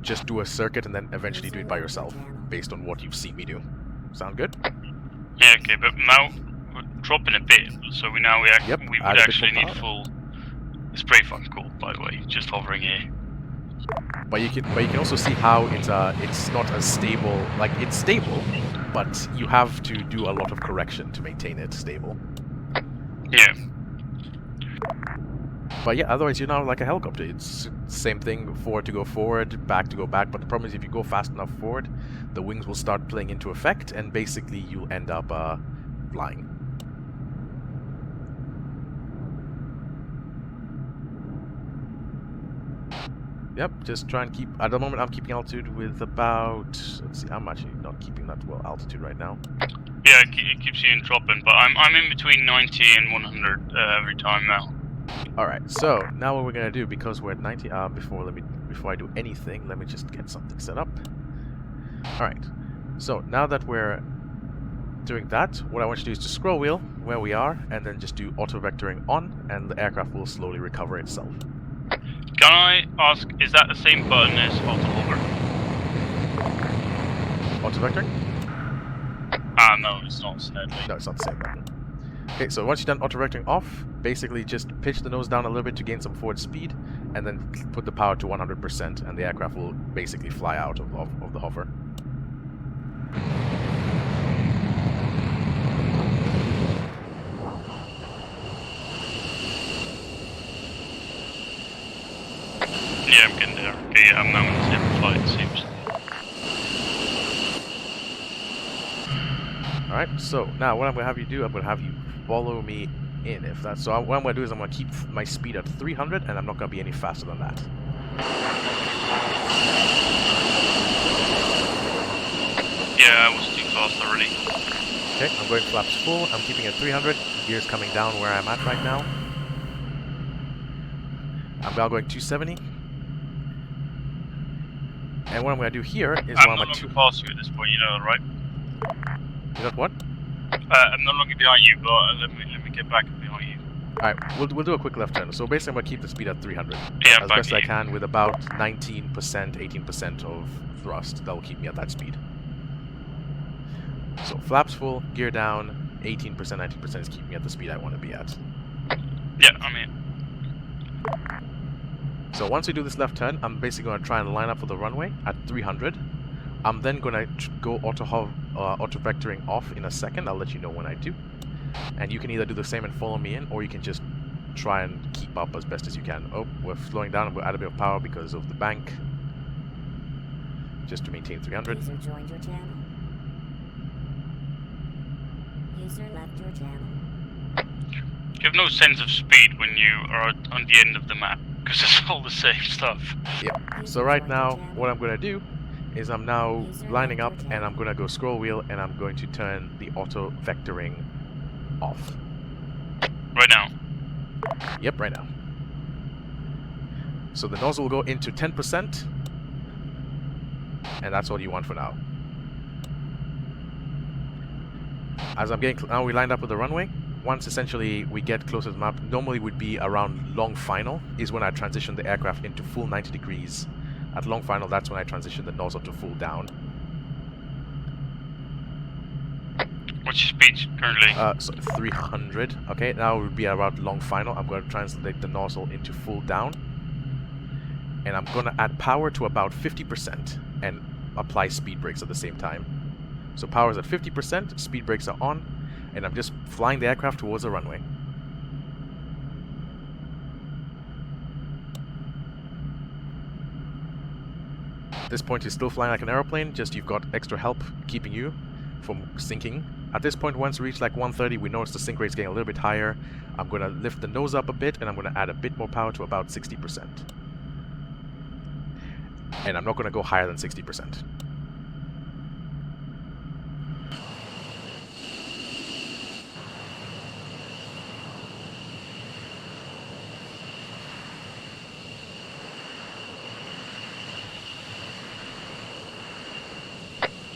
just do a circuit and then eventually do it by yourself, based on what you've seen me do. Sound good? Yeah, okay, but now we're dropping a bit, so we would actually need full... It's pretty fucking cool, by the way, just hovering here. But you can also see how it's not as stable. Like, it's stable, but you have to do a lot of correction to maintain it stable. Yeah. But yeah, otherwise you're now like a helicopter. It's same thing, forward to go forward, back to go back. But the problem is if you go fast enough forward, the wings will start playing into effect, and basically you'll end up flying. Yep, just try and keep... At the moment I'm keeping altitude with about... Let's see, I'm actually not keeping that well altitude right now. Yeah, it keeps you dropping, but I'm in between 90 and 100 every time now. Alright, so now what we're gonna do, because we're at 90, before I do anything, let me just get something set up. Alright, so now that we're doing that, what I want you to do is to scroll wheel where we are, and then just do auto vectoring on, and the aircraft will slowly recover itself. Can I ask, is that the same button as auto hover? Auto vectoring? Ah, no, it's not, sadly. No, it's not the same button. Okay, so once you've done auto vectoring off, basically just pitch the nose down a little bit to gain some forward speed, and then put the power to 100%, and the aircraft will basically fly out of the hover. Yeah, I'm getting there. Okay, I'm now in the same flight, it seems. Alright, so now what I'm going to have you do, I'm going to have you follow me in. If that's so, what I'm going to do is I'm going to keep my speed at 300, and I'm not going to be any faster than that. Yeah, I was too fast already. Okay, I'm going flaps full, I'm keeping it 300, gears coming down where I'm at right now. I'm now going 270. And what I'm going to do here is I'm while no I'm at longer past you at this point, you know, right? You know what? I'm no longer behind you, but let me get back behind you. Alright, we'll do a quick left turn. So basically I'm going to keep the speed at 300. Yeah, as best I can with about 19%, 18% of thrust. That will keep me at that speed. So flaps full, gear down, 18%, 19% is keeping me at the speed I want to be at. Yeah, I'm in. So once we do this left turn, I'm basically going to try and line up for the runway at 300. I'm then going to go auto vectoring off in a second. I'll let you know when I do. And you can either do the same and follow me in, or you can just try and keep up as best as you can. Oh, we're slowing down and we'll add a bit of power because of the bank. Just to maintain 300. User joined your channel. User left your channel. You have no sense of speed when you are on the end of the map, because it's all the same stuff. Yeah. So right now, what I'm going to do is I'm now lining up, and I'm going to go scroll wheel, and I'm going to turn the auto vectoring off. Right now? Yep, right now. So the nozzle will go into 10%, and that's all you want for now. As I'm getting, now we lined up with the runway. Once essentially we get closer to the map, normally would be around long final, is when I transition the aircraft into full 90 degrees At long final, that's when I transition the nozzle to full down. What's your speed currently? So 300. Okay, now it would be around long final. I'm going to translate the nozzle into full down. And I'm going to add power to about 50% and apply speed brakes at the same time. So power is at 50%, speed brakes are on, and I'm just flying the aircraft towards the runway. At this point, you're still flying like an aeroplane, just you've got extra help keeping you from sinking. At this point, once we reach like 130, we notice the sink rate's getting a little bit higher. I'm going to lift the nose up a bit, and I'm going to add a bit more power to about 60%. And I'm not going to go higher than 60%.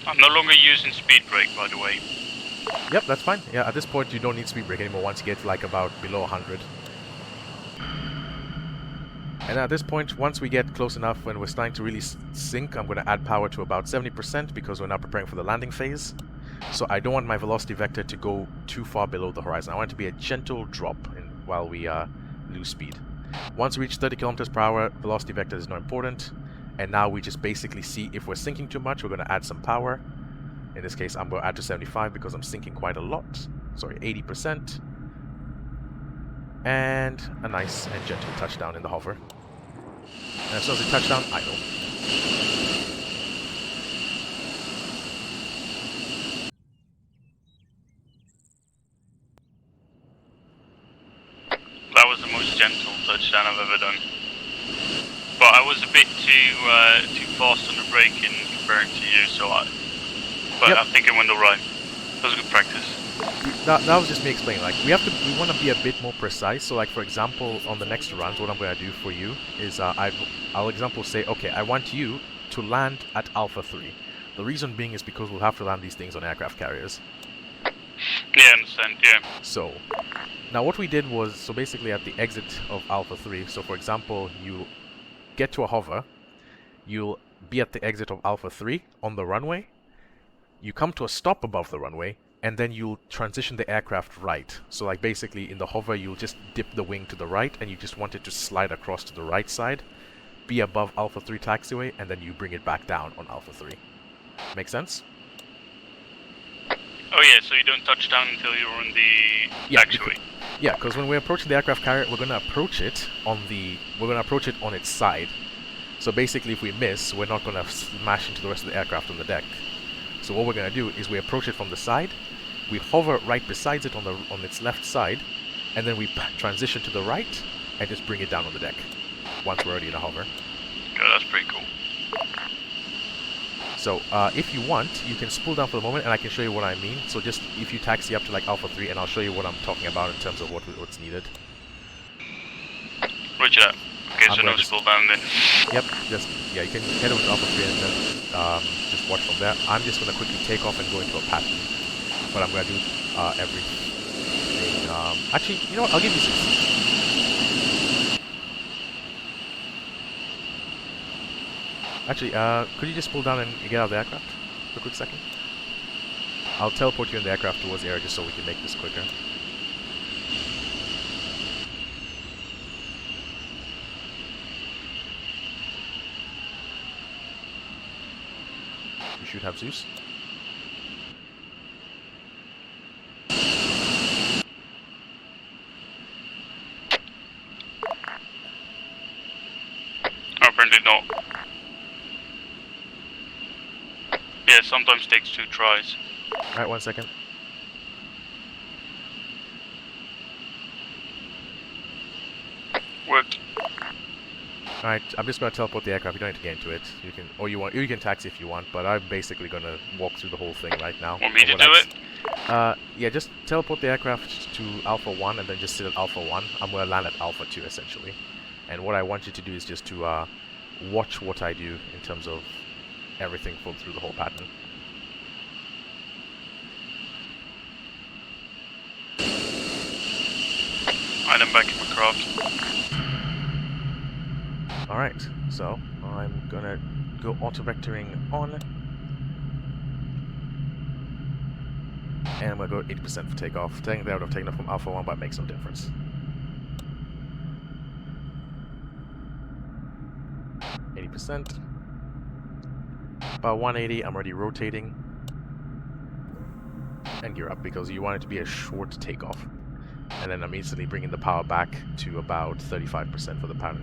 I'm no longer using speed brake, by the way. Yep, that's fine. Yeah, at this point you don't need speed brake anymore once you get like about below 100. And at this point, once we get close enough when we're starting to really sink, I'm going to add power to about 70% because we're now preparing for the landing phase. So I don't want my velocity vector to go too far below the horizon. I want it to be a gentle drop while we lose speed. Once we reach 30 kilometers per hour, velocity vector is not important. And now we just basically see if we're sinking too much, we're going to add some power. In this case, I'm going to add to 75 because I'm sinking quite a lot. Sorry, 80%. And a nice and gentle touchdown in the hover. And as soon as we touch down, idle. That was the most gentle touchdown I've ever done. But I was a bit too fast on the braking comparing to you, so Yep. I think it went alright. That was good practice. That was just me explaining. Like we want to be a bit more precise. So like for example, on the next runs, what I'm going to do for you is I'll example say, okay, I want you to land at Alpha 3. The reason being is because we'll have to land these things on aircraft carriers. Yeah, I understand. Yeah. So now what we did was, so basically at the exit of Alpha 3. So for example, you get to a hover, you'll be at the exit of Alpha 3 on the runway. You come to a stop above the runway, and then you'll transition the aircraft right. So like basically in the hover, you'll just dip the wing to the right, and you just want it to slide across to the right side, be above Alpha 3 taxiway, and then you bring it back down on Alpha 3. Make sense? Oh yeah, so you don't touch down until you're on the taxiway. Yeah, because when we're approaching the aircraft carrier, we're going to approach it on its side. So basically if we miss, we're not going to smash into the rest of the aircraft on the deck. So what we're going to do is we approach it from the side, we hover right beside it on its left side, and then we transition to the right and just bring it down on the deck once we're already in a hover. Okay, that's pretty cool. So if you want, you can spool down for the moment and I can show you what I mean. So just if you taxi up to like Alpha 3 and I'll show you what I'm talking about in terms of what's needed. Roger that. Okay, so no spool down then. Yep, you can head over to Alpha 3 and then just watch from there. I'm just going to quickly take off and go into a pattern. But I'm going to do everything. Actually, you know what? I'll give you 6. Actually, could you just pull down and get out of the aircraft for a quick second? I'll teleport you in the aircraft towards the air just so we can make this quicker. You should have Zeus. Apparently not. Yeah, sometimes takes 2 tries. Alright, 1 second. Worked. Alright, I'm just going to teleport the aircraft. You don't need to get into it. You can taxi if you want, but I'm basically going to walk through the whole thing right now. Want me to do it? Yeah, just teleport the aircraft to Alpha 1 and then just sit at Alpha 1. I'm going to land at Alpha 2 essentially. And what I want you to do is just to watch what I do in terms of everything through the whole pattern. I'm back in my craft. Alright, so I'm gonna go auto vectoring on. And I'm gonna go 80% for takeoff. Technically I would have taken it from Alpha 1, but it makes no difference. 80%. About 180, I'm already rotating. And gear up, because you want it to be a short takeoff. And then I'm instantly bringing the power back to about 35% for the pattern.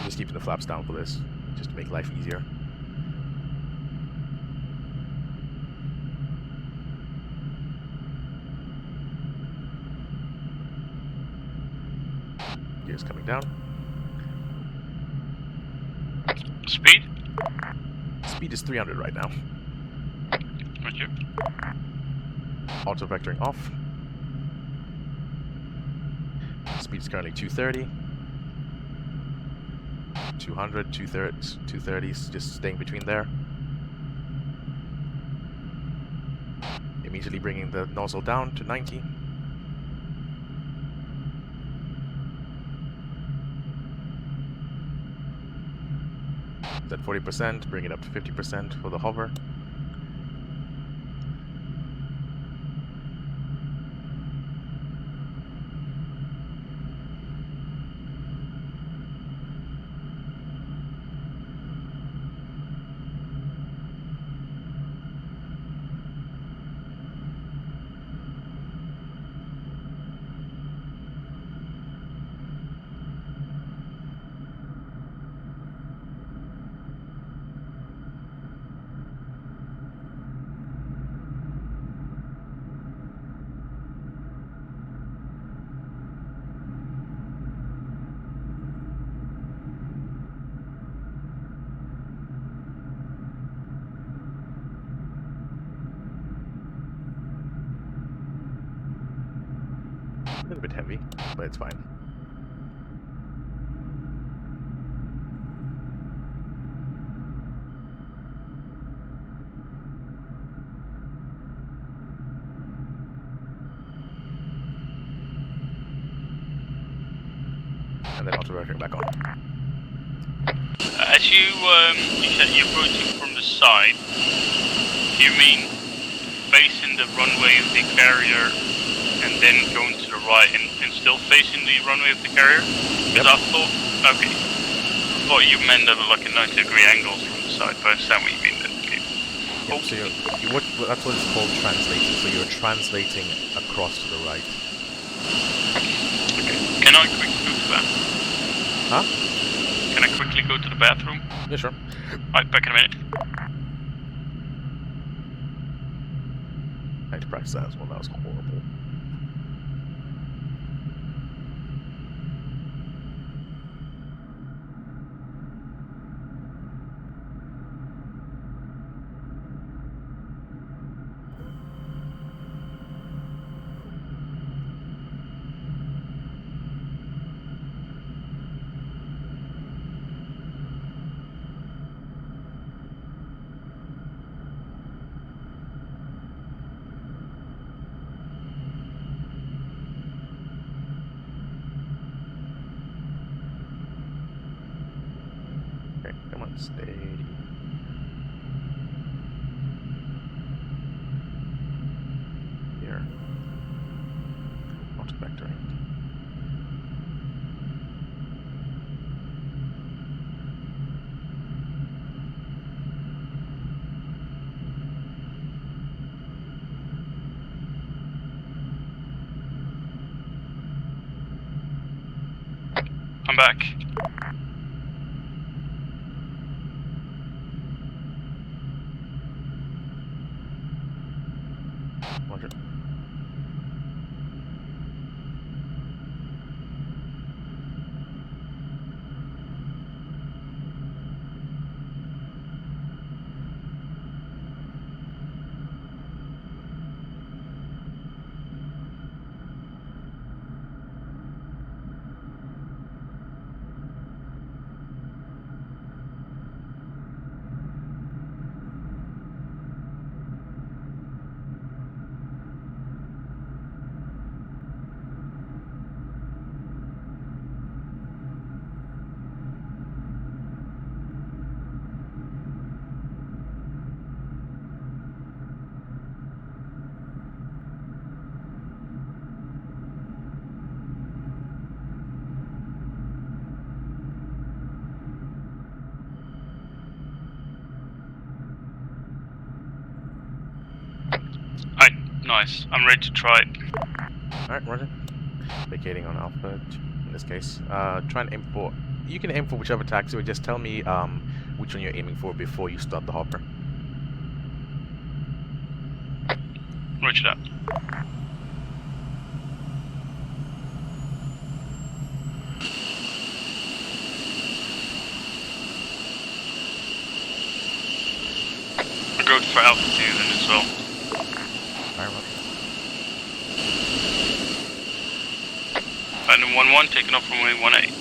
Just keeping the flaps down for this, just to make life easier. Gears coming down. Speed? Speed is 300 right now. Roger. Auto vectoring off. Speed is currently 230. 200, 230s, just staying between there. Immediately bringing the nozzle down to 90. At 40%, bring it up to 50% for the hover. A little bit heavy, but it's fine. And then auto vectoring back on. As you said you're approaching from the side, do you mean facing the runway of the carrier and then going to the right and still facing the runway of the carrier? Because I thought, okay, I thought you meant at like a 90-degree angle from the side, but I understand what you mean then. Okay. Yep, so that's what it's called, translating. So you're translating across to the right. Okay. Can I quickly go to the bathroom? Huh? Can I quickly go to the bathroom? Yeah, sure. Alright, back in a minute. I had to practice that as well. That was horrible. Okay, come on, steady. Here. Auto vectoring. I'm back. Roger. Nice. I'm ready to try it. Alright, roger. Vacating on Alpha, in this case. Try and aim for... You can aim for whichever taxiway, just tell me which one you're aiming for before you start the hopper. Roger that. I go for altitude then as well. Alright, well. Item 1-1, taking off from runway 18.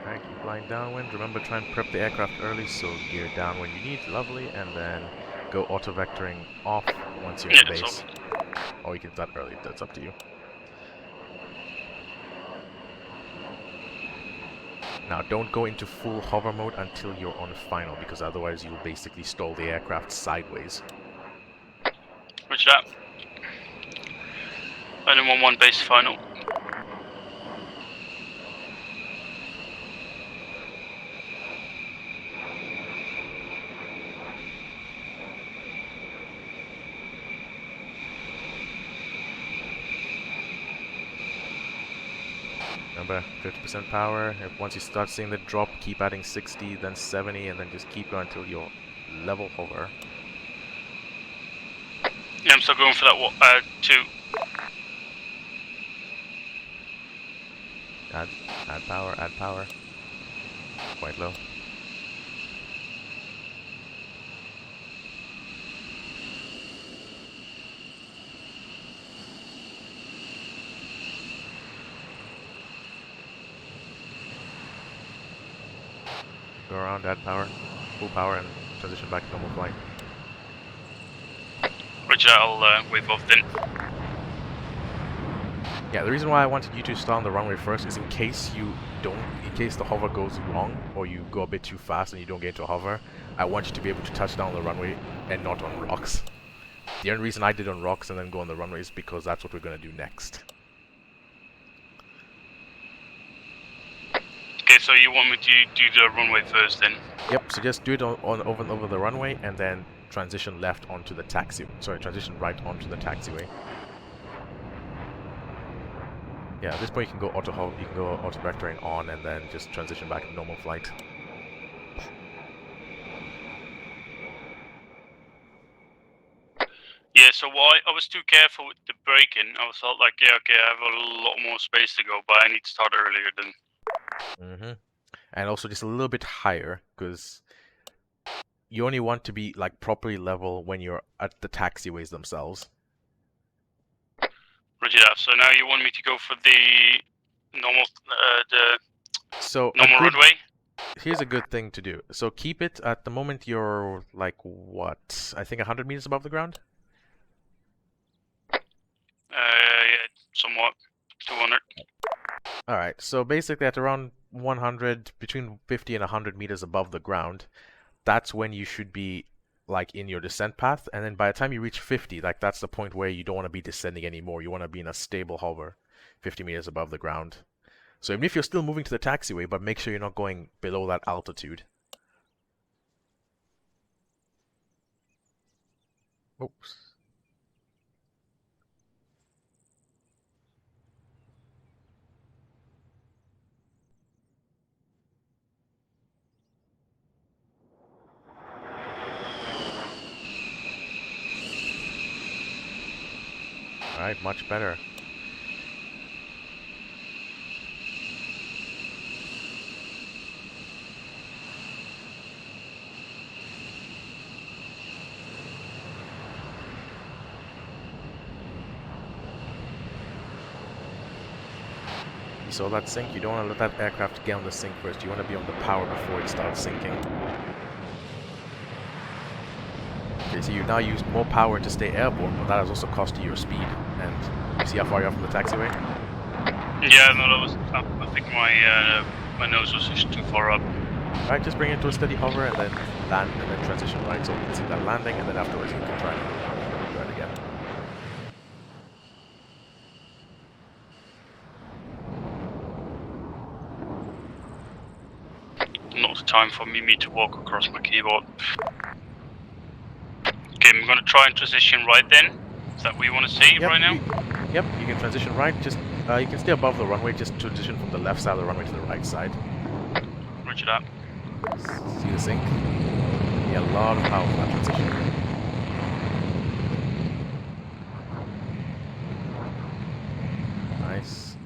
Alright, keep flying downwind. Remember, try and prep the aircraft early, so gear down when you need, lovely, and then go auto-vectoring off once you're in the base. Or you can start early, that's up to you. Now, don't go into full hover mode until you're on final, because otherwise you'll basically stall the aircraft sideways. Roger that. Item 1-1, base final. Remember, 50% power. Once you start seeing the drop, keep adding 60, then 70, and then just keep going until you're level hover. Yeah, I'm still going for that 2. Add power, add power. Quite low. Go around, add power, full power, and transition back to normal flight. Roger that, I'll wave off then. Yeah, the reason why I wanted you to start on the runway first is in case the hover goes wrong, or you go a bit too fast and you don't get into a hover, I want you to be able to touch down on the runway and not on rocks. The only reason I did on rocks and then go on the runway is because that's what we're going to do next. Okay, so you want me to do the runway first then? Yep, so just do it over the runway and then transition left onto the transition right onto the taxiway. Yeah, at this point you can go auto vectoring on and then just transition back to normal flight. Yeah, so I was too careful with the braking. I thought like, yeah, okay, I have a lot more space to go, but I need to start earlier then. And also just a little bit higher, because you only want to be like properly level when you're at the taxiways themselves. Roger that. So now you want me to go for the normal, normal runway? Here's a good thing to do. So keep it at the moment you're like what? I think 100 meters above the ground. Yeah, somewhat 200. All right. So basically, at around 100, between 50 and 100 meters above the ground, that's when you should be like in your descent path. And then by the time you reach 50, like that's the point where you don't want to be descending anymore. You want to be in a stable hover, 50 meters above the ground. So even if you're still moving to the taxiway, but make sure you're not going below that altitude. Oops. Alright, much better. saw that sink. You don't want to let that aircraft get on the sink first. You want to be on the power before it starts sinking. Okay, so you've now used more power to stay airborne, but that has also cost you your speed. And you see how far you're from the taxiway? Yeah, no, that was. I think my nose was just too far up. Alright, just bring it to a steady hover and then land and then transition right, so you can see that landing, and then afterwards you can try it again. Not time for Mimi to walk across my keyboard. Okay, I'm gonna try and transition right then. Is that what you want to see right now? Yep, you can transition right. Just you can stay above the runway. Just transition from the left side of the runway to the right side. Roger that. See the sink? Yeah, a lot of power for that transition. Nice.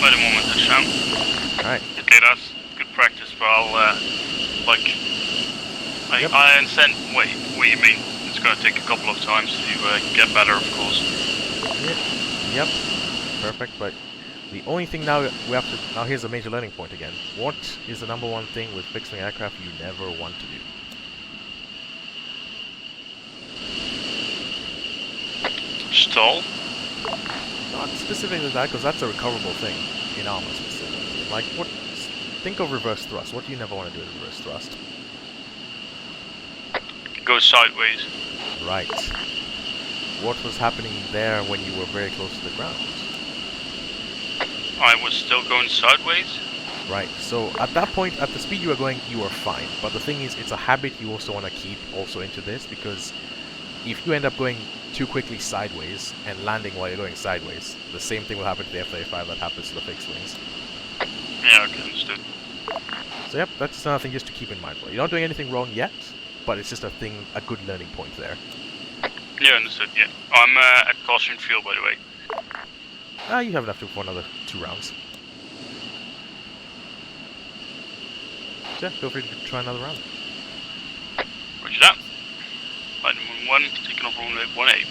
Wait a moment, touchdown. Alright. Okay, that's good practice, but I'll, Yep. I understand what you mean. It's gonna take a couple of times to get better, of course. Yep. Perfect, but the only thing now we have to... Now here's a major learning point again. What is the #1 thing with fixing aircraft you never want to do? Stall? Not specifically that, because that's a recoverable thing in ARMA specifically. Like, think of reverse thrust. What do you never want to do with reverse thrust? Go sideways. Right. What was happening there when you were very close to the ground? I was still going sideways. Right, so at that point, at the speed you were going, you were fine. But the thing is, it's a habit you also want to keep also into this, because if you end up going too quickly sideways and landing while you're going sideways, the same thing will happen to the F-35 that happens to the fixed wings. Yeah, okay, understood. So yep, that's another thing just to keep in mind. You're not doing anything wrong yet, but it's just a good learning point there. Yeah, understood, yeah. I'm at caution fuel, by the way. You have enough to for another 2 rounds. So yeah, feel free to try another round. Roger that. Item 1, taking off runway 18.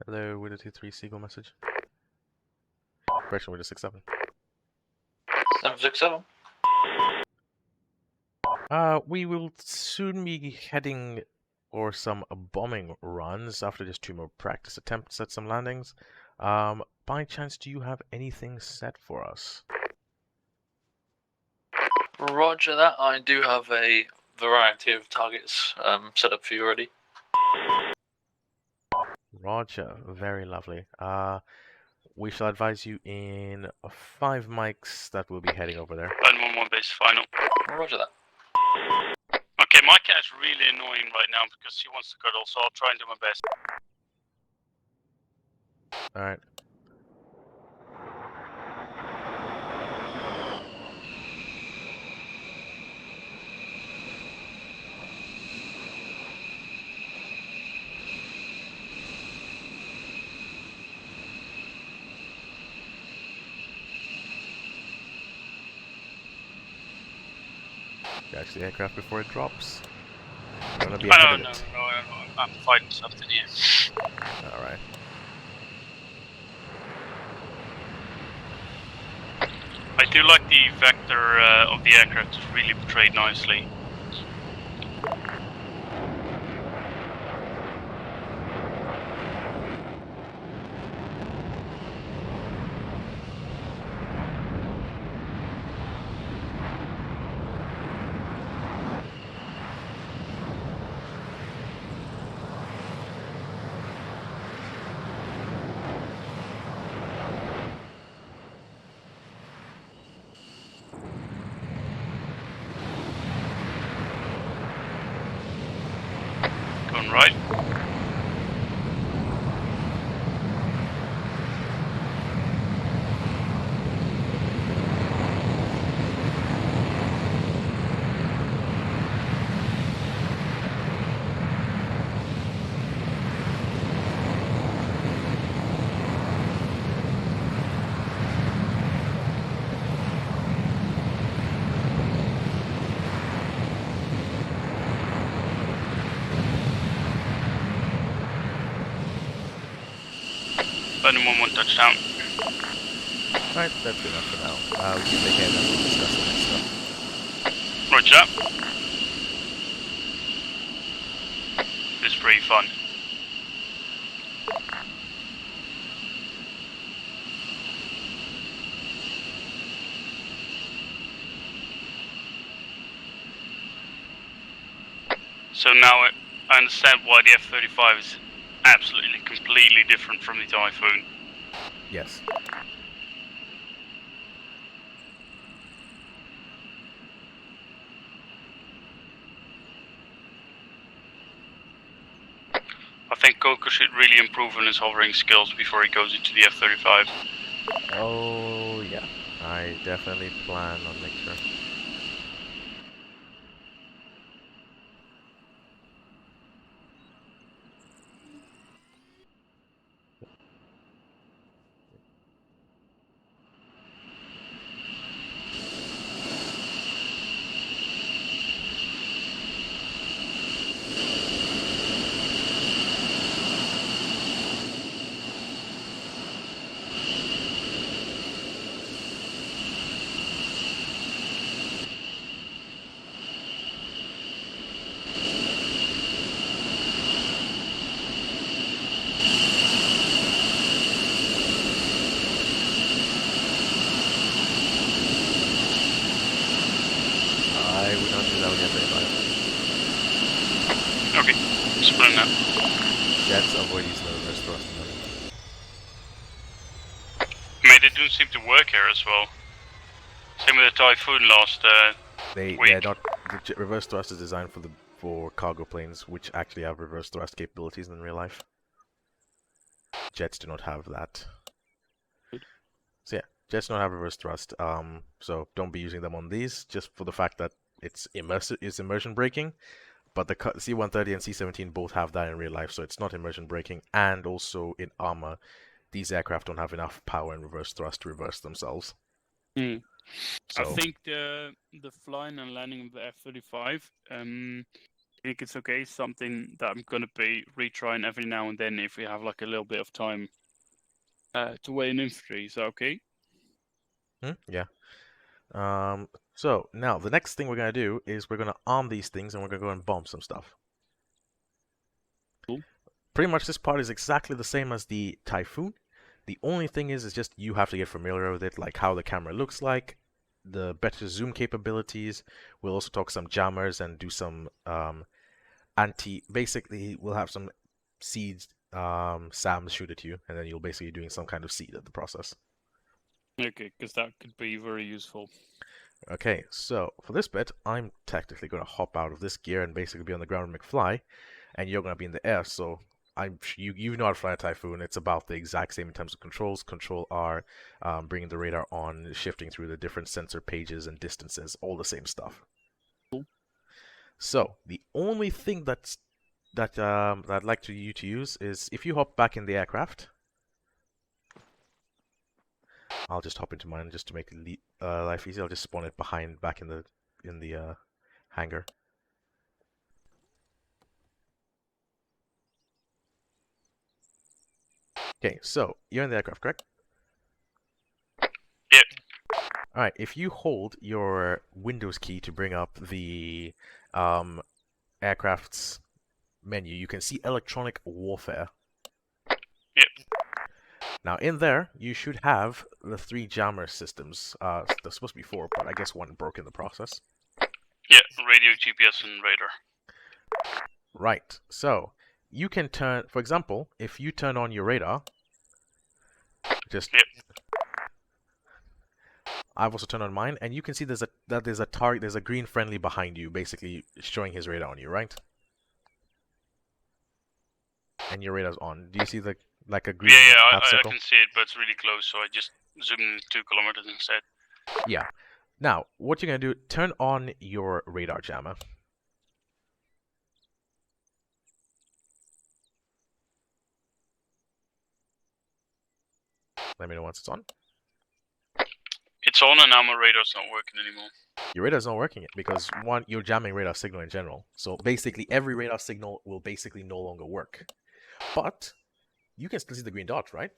Hello, with a 2-3 Seagull message. Correction, with a 6-7. 767. We will soon be heading for some bombing runs after just 2 more practice attempts at some landings. By chance, do you have anything set for us? Roger that. I do have a variety of targets set up for you already. Roger, very lovely. We shall advise you in 5 mics that we'll be heading over there. Item 1 base final. Roger that. Okay, my cat's really annoying right now because she wants to cuddle, so I'll try and do my best. Alright. Catch the aircraft before it drops. I'm gonna be ahead of it. No, I'm fighting something here. Alright. I do like the vector of the aircraft, it's really portrayed nicely. right. Anyone want touchdown? Alright, that's good enough for now. We can take care of that and discuss the next stuff. Roger that. It's pretty fun. So now I understand why the F-35 is absolutely, completely different from the Typhoon. Yes. I think Coco should really improve on his hovering skills before he goes into the F-35. Oh, yeah. I definitely plan on making sure. I would not do that with the F-35. Okay, explain that. Jets avoid using the reverse thrust. I mean, they don't seem to work here as well. Same with the Typhoon last They're week. not. The reverse thrust is designed for cargo planes, which actually have reverse thrust capabilities in real life. Jets do not have that. So yeah, jets don't have reverse thrust. So don't be using them on these, just for the fact that it's immersion braking. But the C-130 and C-17 both have that in real life, so it's not immersion braking. And also in ARMA, these aircraft don't have enough power and reverse thrust to reverse themselves. Mm. So, I think the flying and landing of the F-35, I think it's okay. Something that I'm gonna be retrying every now and then if we have like a little bit of time to weigh in infantry. Is that okay? yeah. So now the next thing we're gonna do is we're gonna arm these things and we're gonna go and bomb some stuff. Cool. Pretty much this part is exactly the same as the Typhoon. The only thing is just you have to get familiar with it, like how the camera looks like, the better zoom capabilities. We'll also talk some jammers and do some basically we'll have some seeds SAMs shoot at you, and then you'll basically be doing some kind of seed at the process. Okay, because that could be very useful. Okay, so for this bit, I'm technically going to hop out of this gear and basically be on the ground with McFly, and you're going to be in the air, so you know how to fly a Typhoon. It's about the exact same in terms of controls. Control R, bringing the radar on, shifting through the different sensor pages and distances, all the same stuff. Cool. So the only thing that I'd like you to use is if you hop back in the aircraft. I'll just hop into mine just to make life easy. I'll just spawn it back in the hangar. Okay, so you're in the aircraft, correct? Yep. Alright, if you hold your Windows key to bring up the aircraft's menu, you can see electronic warfare. Yep. Now in there, you should have the 3 jammer systems. There's supposed to be 4, but I guess 1 broke in the process. Yeah, radio, GPS, and radar. Right, so you can turn, for example, if you turn on your radar, just... Yep. I've also turned on mine, and you can see there's a target, there's a green friendly behind you, basically showing his radar on you, right? And your radar's on. Do you see the like a green Yeah, half I circle? can see it, but it's really close, so I just zoomed in 2 kilometers instead. Yeah. Now, what you're gonna do? Turn on your radar jammer. Let me know once it's on. It's on and now my radar's not working anymore. Your radar's not working because one, you're jamming radar signal in general. So basically, every radar signal will basically no longer work. But you can still see the green dot, right?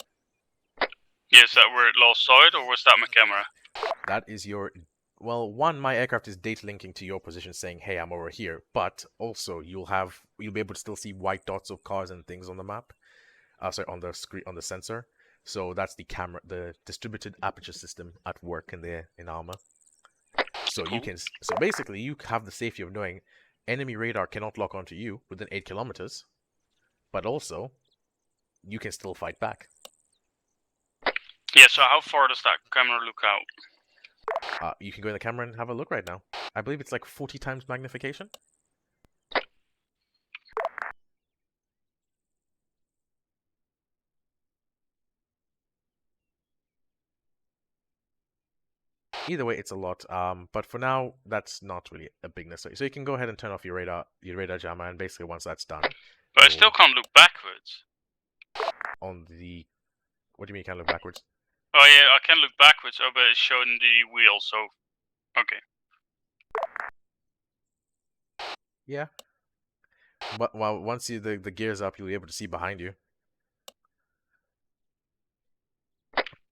Yeah, is that where it last saw it, or was that my camera? That is your. Well, one, my aircraft is data linking to your position, saying, "Hey, I'm over here." But also, you'll be able to still see white dots of cars and things on the map. Sorry, on the screen, on the sensor. So that's the camera, the distributed aperture system at work in ARMA. So Cool. so basically you have the safety of knowing enemy radar cannot lock onto you within 8 kilometers, but also you can still fight back. Yeah, so how far does that camera look out? You can go in the camera and have a look right now. I believe it's like 40 times magnification. Either way, it's a lot. But for now, that's not really a big necessary. So you can go ahead and turn off your radar jammer, and basically once that's done, But I still can't look backwards. on the. What do you mean you can't look backwards? Oh yeah, I can look backwards. Oh, but it's showing the wheel, so okay. Yeah. But well, once the gear's up, you'll be able to see behind you.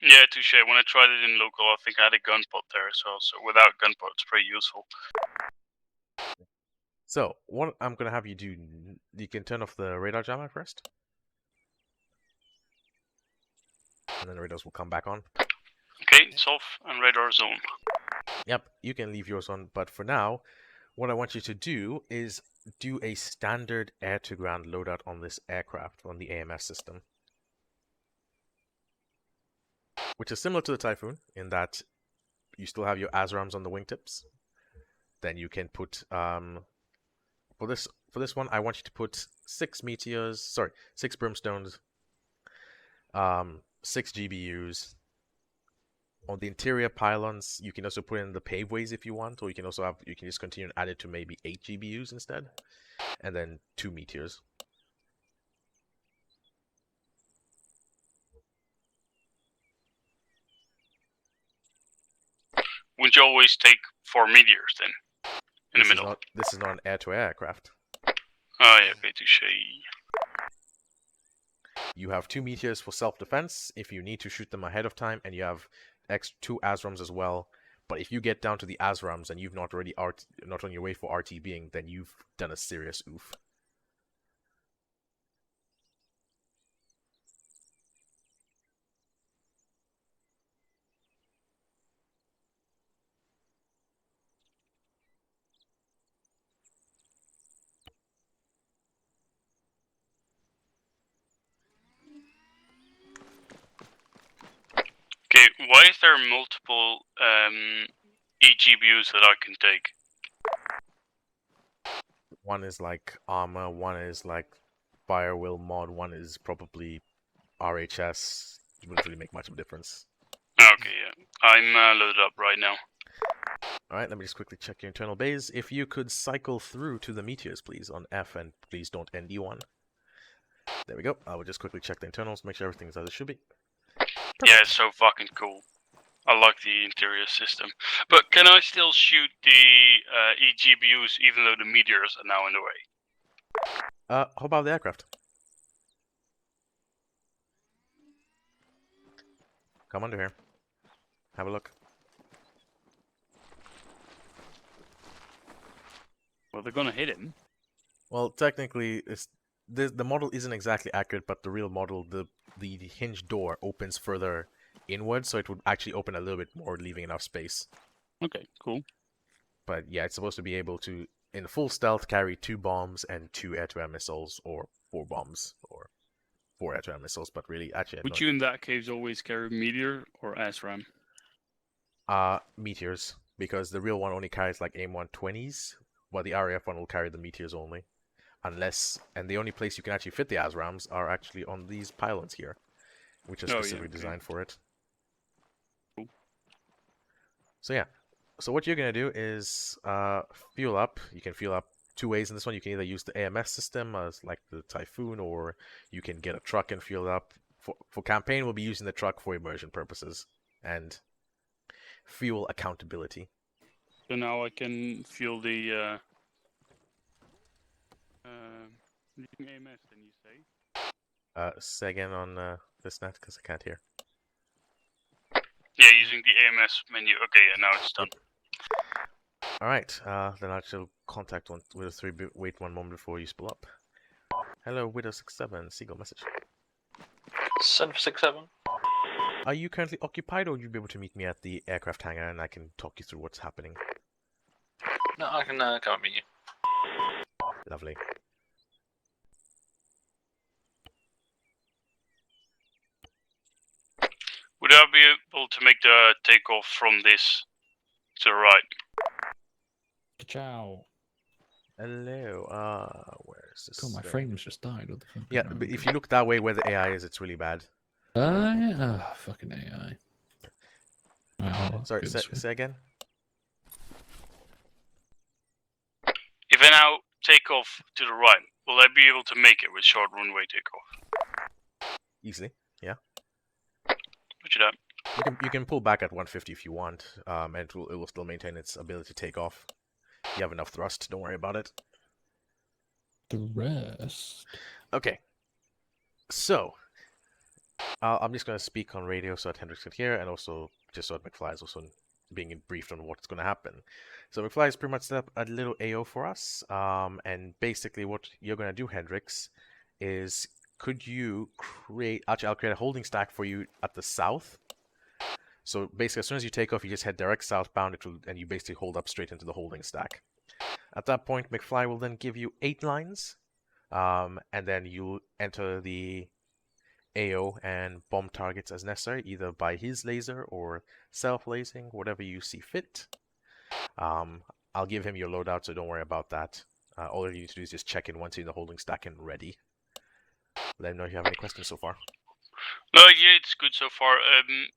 Yeah, touche. When I tried it in local, I think I had a gun pot there as well. So without gun pot, it's pretty useful. So what I'm gonna have you do, you can turn off the radar jammer first, and then the radars will come back on. Okay, it's off and radar zone. Yep, you can leave yours on, but for now, what I want you to do is do a standard air-to-ground loadout on this aircraft, on the AMS system. Which is similar to the Typhoon, in that you still have your ASRAMs on the wingtips. Then you can put, for this one, I want you to put 6 brimstones, 6 GBUs. On the interior pylons, you can also put in the paveways if you want, or you can just continue and add it to maybe 8 GBUs instead, and then 2 meteors. Wouldn't you always take 4 meteors then? In the middle. This is not an air-to-air aircraft. Oh yeah, okay, touche. You have 2 meteors for self-defense if you need to shoot them ahead of time, and you have 2 ASRAMs as well. But if you get down to the ASRAMs and you've not already not on your way for RTBing, then you've done a serious oof. Okay, why is there multiple EGBUs that I can take? One is like ARMA, one is like Firewheel mod, one is probably RHS. It wouldn't really make much of a difference. Okay, yeah. I'm loaded up right now. Alright, let me just quickly check your internal bays. If you could cycle through to the meteors, please, on F, and please don't ND1. There we go. I will just quickly check the internals, make sure everything's as it should be. Perfect. Yeah, it's so fucking cool. I like the interior system. But can I still shoot the EGBUs even though the meteors are now in the way? How about the aircraft? Come under here. Have a look. Well, they're gonna hit him. Well, technically, the model isn't exactly accurate, but the real model, the hinge door opens further inward, so it would actually open a little bit more, leaving enough space. Okay, cool. But yeah, it's supposed to be able to, in full stealth, carry 2 bombs and 2 air-to-air missiles, or 4 bombs, or 4 air-to-air missiles. But really, actually, Would you in that case always carry meteor or ASRAM? Meteors, because the real one only carries like AIM-120s, while the RAF one will carry the meteors only. Unless, and the only place you can actually fit the ASRAMs are actually on these pylons here, which are specifically designed for it. Cool. So yeah, so what you're going to do is fuel up. You can fuel up two ways in this one. You can either use the AMS system as like the Typhoon, or you can get a truck and fuel it up. For campaign, we'll be using the truck for immersion purposes and fuel accountability. So now I can fuel the using AMS, then you say? Say again on this net, because I can't hear. Yeah, using the AMS menu. Okay, yeah, now it's done. Alright, then I shall contact Widow 3, wait one moment before you spill up. Hello, Widow 67, Seagull message. Send for 6-7. Are you currently occupied, or would you be able to meet me at the aircraft hangar and I can talk you through what's happening? No, I can come and meet you. Lovely. Would I be able to make the takeoff from this to the right? Ciao. Hello, where's this? God, my frames just died. What the fuck? Yeah, but if you look that way where the AI is, it's really bad. Yeah. Oh, fucking AI. Oh, Sorry, say again? If I now take off to the right, will I be able to make it with short runway takeoff? Easily, yeah. Roger that. You can pull back at 150 if you want, and it will still maintain its ability to take off. You have enough thrust, don't worry about it. The rest. Okay. So, I'm just going to speak on radio so that Hendrix can hear, and also just so that McFly is also being briefed on what's going to happen. So McFly has pretty much set up a little AO for us, and basically what you're going to do, Hendrix, is could you create... Actually, I'll create a holding stack for you at the south. So basically, as soon as you take off, you just head direct southbound, and you basically hold up straight into the holding stack. At that point, McFly will then give you 8 lines, and then you'll enter the AO and bomb targets as necessary, either by his laser or self-lasing, whatever you see fit. I'll give him your loadout, so don't worry about that. All you need to do is just check in once you're in the holding stack and ready. Let me know if you have any questions so far. No, yeah, it's good so far.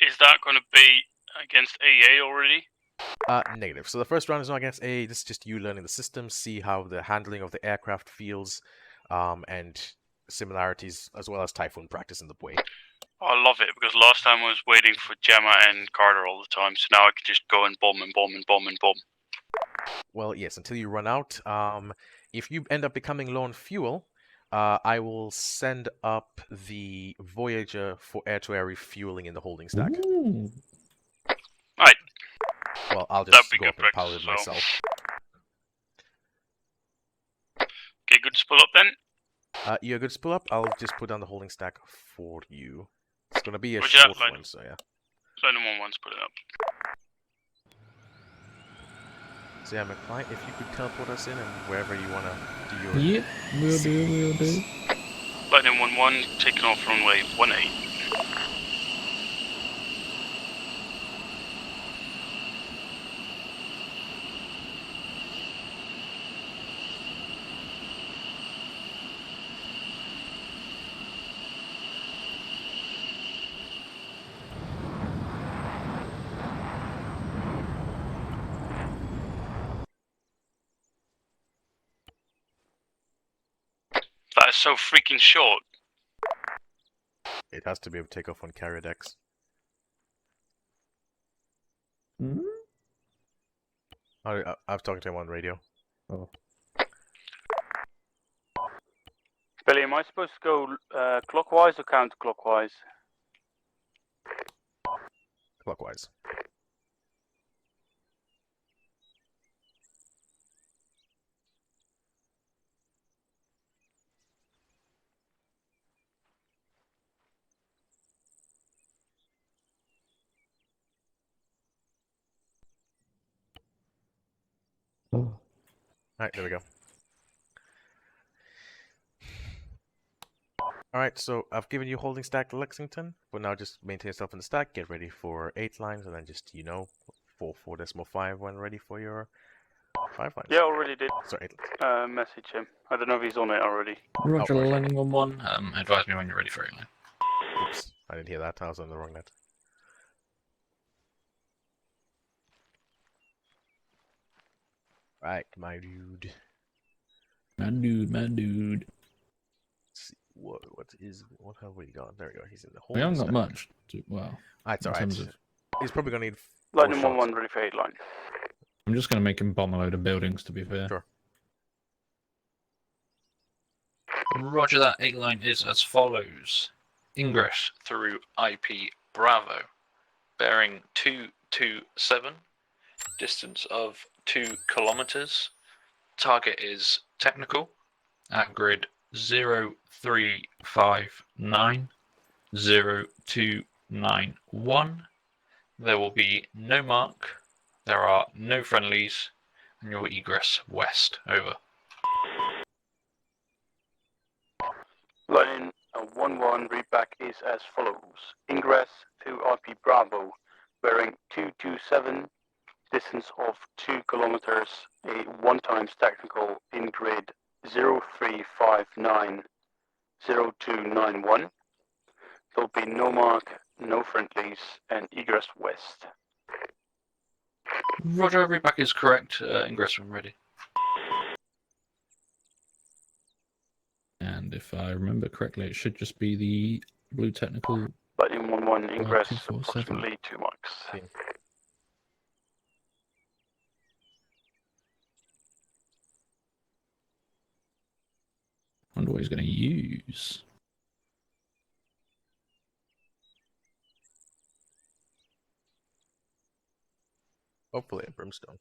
Is that going to be against AA already? Negative. So the first round is not against AA. This is just you learning the system, see how the handling of the aircraft feels, and similarities, as well as Typhoon practice in the way. I love it, because last time I was waiting for Gemma and Carter all the time, so now I can just go and bomb and bomb and bomb and bomb. Well, yes, until you run out. If you end up becoming low on fuel, I will send up the Voyager for air-to-air refueling in the holding stack. Ooh. Right. Well, I'll just go up and practice power it myself. Okay, good to pull up then. You're good to pull up. I'll just put down the holding stack for you. It's gonna be a Roger, short line. one, so yeah. Line 1-1's put it up. So yeah, McFly, if you could teleport us in and wherever you wanna do your... Yep, we'll do. Lightning 1-1, taking off runway 18. That is so freaking short. It has to be able to take off on carrier decks. Hmm? I was talking to him on radio. Oh. Billy, am I supposed to go clockwise or counterclockwise? Clockwise. Oh. Alright, there we go. Alright, so I've given you holding stack Lexington, but now just maintain yourself in the stack, get ready for 8 lines, and then just, 4.5 when ready for your 5 lines. Yeah, already did. Sorry. Message him. I don't know if he's on it already. Roger, okay. landing on one. Advise me when you're ready for it. Oops, I didn't hear that. I was on the wrong net. Right, my dude. Man, dude. Let's see, what have we got? There we go. He's in the We haven't got stack. much. Well, It's in alright. terms of, He's probably gonna need 4 Lightning shots. 1-1 ready for 8 line. I'm just going to make him bomb a load of buildings, to be fair. Sure. Roger that. 8 line is as follows. Ingress through IP Bravo, bearing 227, distance of 2 kilometers. Target is technical at grid 0359 0291. There will be no mark, there are no friendlies, and your egress west. Over. Lightning 1-1 readback is as follows. Ingress through IP Bravo, bearing 227, distance of 2 kilometers, a 1x technical in grid 0359 0291. There'll be no mark, no friendlies, and egress west. Roger, readback is correct. Ingress when ready. And if I remember correctly, it should just be the blue technical. Lightning 1-1 ingress 247. approximately 2 marks. Okay. Wonder what he's going to use. Hopefully a brimstone.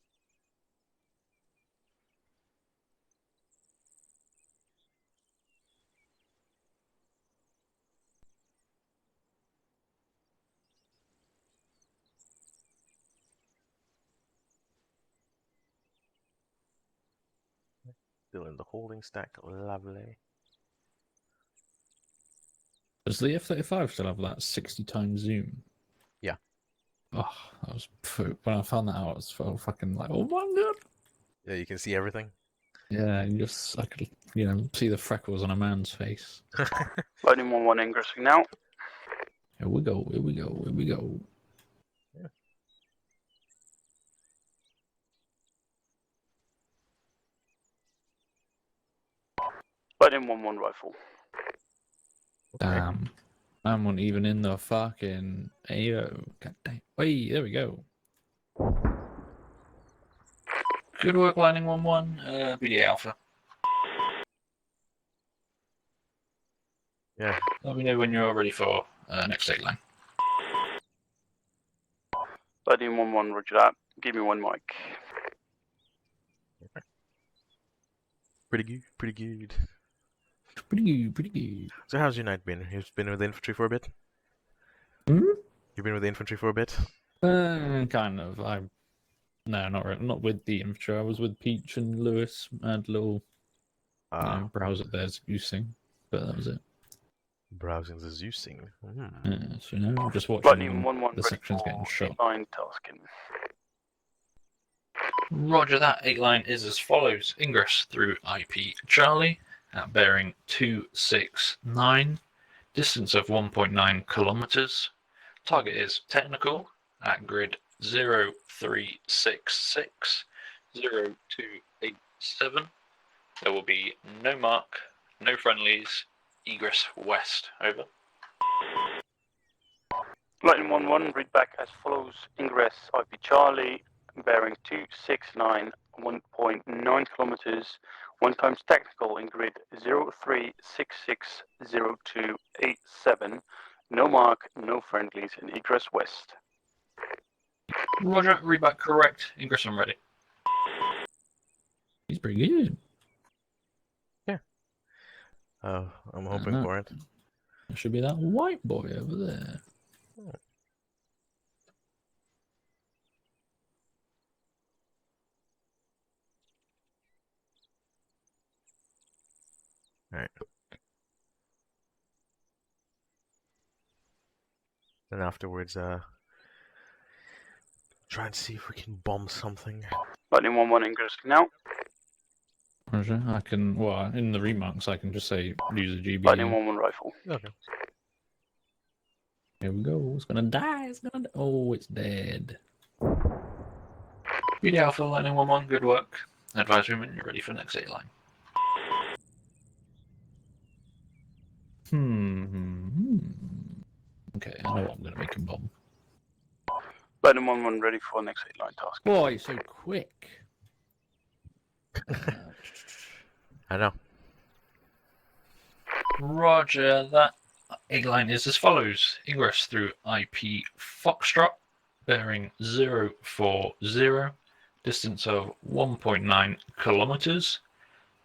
Still in the holding stack. Lovely. Does the F-35 still have that 60 times zoom? Yeah. Oh, that was when I found that out. I was so fucking like, oh my god. Yeah, you can see everything. Yeah, I could, see the freckles on a man's face. Lightning 1-1 ingressing now. Here we go. Yeah. Lightning 1-1 rifle. Damn. I'm not even in the fucking AO. God damn. Wait, there we go. Good work, Lightning 1-1. BDA Alpha. Yeah. Let me know when you're ready for next 8 line. Lightning 1-1, roger that. Give me 1 mic. Pretty good. Pretty good. Pretty good. So how's your night been? You've been with the infantry for a bit? Hmm? You've been with the infantry for a bit? Kind of. No, not really. Not with the infantry. I was with Peach and Lewis. I had a little browse up there using, but that was it. Browsing the Zeusing. Yeah, so just watching Lightning 1-1 the sections getting shot. 8-line tasking. Roger that. 8 line is as follows. Ingress through IP Charlie at bearing 269, distance of 1.9 kilometers. Target is technical at grid 0366 0287. There will be no mark, no friendlies, egress west. Over. Lightning 1-1 readback as follows. Ingress IP Charlie, bearing 269, 1.9 kilometers, 1x technical in grid 0366 0287. No mark, no friendlies, and egress west. Roger, readback correct. Ingress when ready. He's pretty good. Yeah. I'm hoping for it. There should be that white boy over there. Alright. Then afterwards, try and see if we can bomb something. Lightning 1-1 ingressing now. Roger. I can, well, in the remarks, I can just say use a GB. Lightning 1-1 rifle. Okay. Here we go. It's gonna die. It's gonna. Oh, it's dead. BD Alpha, Lightning 1-1. Good work. Advisory when you're ready for next 8 line. Okay, I know what I'm gonna make him bomb. Lightning 1-1 ready for next 8 line task. Boy, so quick. I know. Roger, that 8 line is as follows. Ingress through IP Foxtrot, bearing 040, distance of 1.9 kilometers.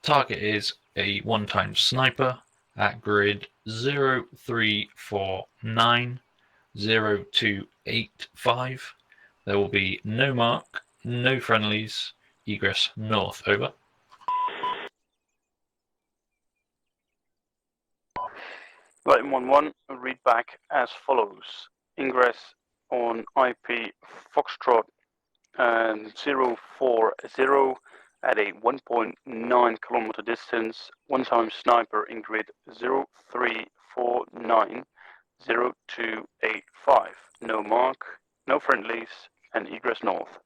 Target is a 1-time sniper at grid 0349 0285. There will be no mark, no friendlies. Egress north, over. Lightning 1-1 read back as follows. Ingress on IP Foxtrot and 040 at a 1.9 kilometer distance. 1-time sniper in grid 0349 0285. No mark, no friendlies, and egress north.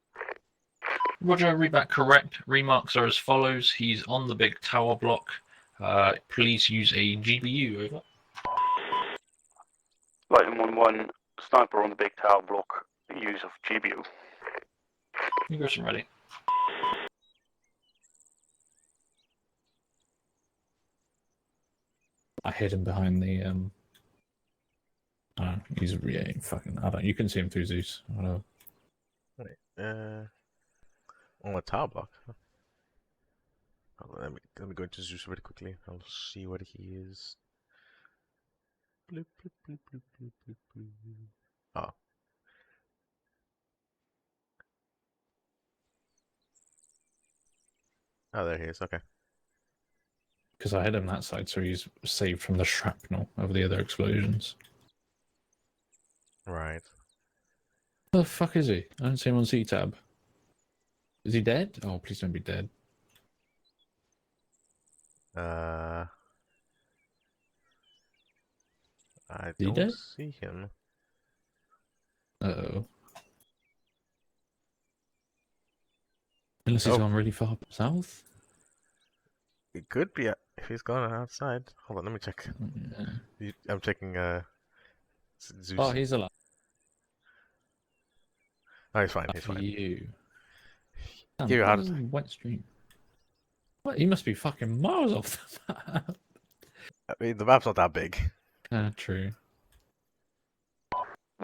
Roger, read back correct. Remarks are as follows. He's on the big tower block. Please use a GBU, over. Lightning 1-1 sniper on the big tower block. Use of GBU. Egress and ready. I hid him behind the he's fucking. I don't. You can see him through Zeus. I don't know. Wait, on the tower block. Hold on, let me go into Zeus really quickly. I'll see what he is. Bloop, bloop, bloop, bloop, bloop, bloop, bloop. Oh. Oh, there he is. Okay. Because I hid him that side, so he's saved from the shrapnel of the other explosions. Right. Where the fuck is he? I don't see him on C-Tab. Is he dead? Oh, please don't be dead. I He don't dead? see him. Uh-oh. Unless he's gone really far south? It could be if he's gone outside. Hold on, let me check. Yeah. I'm checking Zeus. Oh, he's alive. Oh, he's fine. He's For fine. you. Here, how Damn, did... wet stream. What? He must be fucking miles off the map. I mean, the map's not that big. True.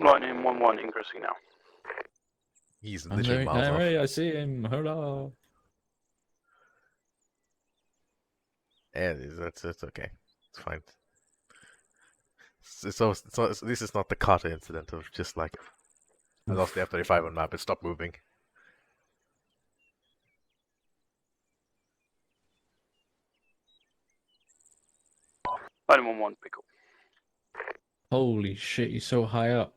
Lightning 1-1 ingressing now. He's literally miles off. Hey, I see him. Hola. Yeah, it's okay. It's fine. This is not the Carter incident of just like I lost the F-35 on map. It stopped moving. Lightning 1-1 pickle. Holy shit, he's so high up.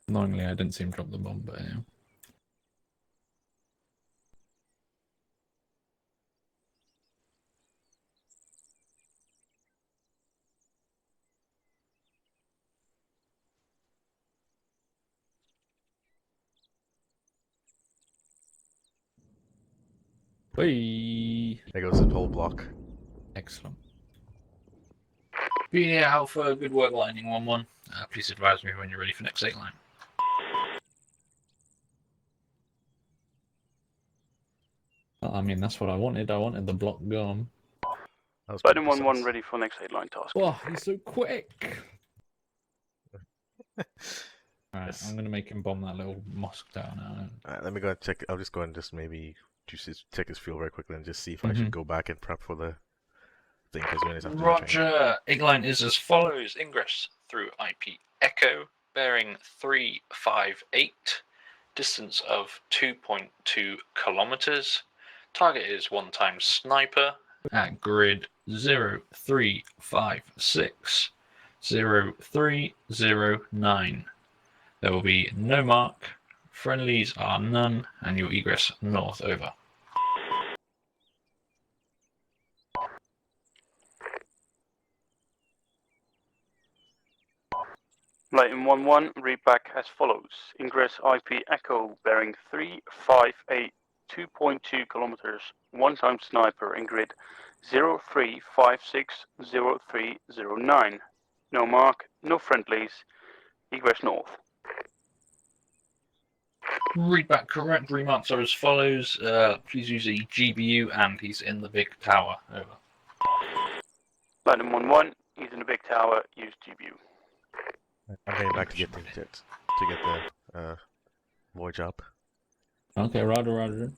Annoyingly, I didn't see him drop the bomb, but yeah. Whee! There goes the whole block. Excellent. BA Alpha, good work, Lightning 1-1. Please advise me when you're ready for next 8 line. Well, I mean, that's what I wanted. I wanted the block gone. Lightning 1-1 ready for next 8 line task. Oh, he's so quick! Alright, yes. I'm going to make him bomb that little mosque down now. Alright, let me go and check. I'll just go and just maybe check his fuel very quickly and just see if I should go back and prep for the thing. Roger! 8 line is as follows. Ingress through IP Echo, bearing 358, distance of 2.2 kilometers. Target is 1-time sniper at grid 0356 0309. There will be no mark. Friendlies are none, and your egress north over. Lighting 1-1, read back as follows. Ingress IP Echo bearing 358 2.2 kilometers, 1 time sniper in grid 03560309. No mark, no friendlies, egress north. Read back correct. Remarks are as follows. Please use a GBU, and he's in the big tower. Over. Lighting 1-1, he's in the big tower, use GBU. I'm heading back to get the voyage up. Okay, roger.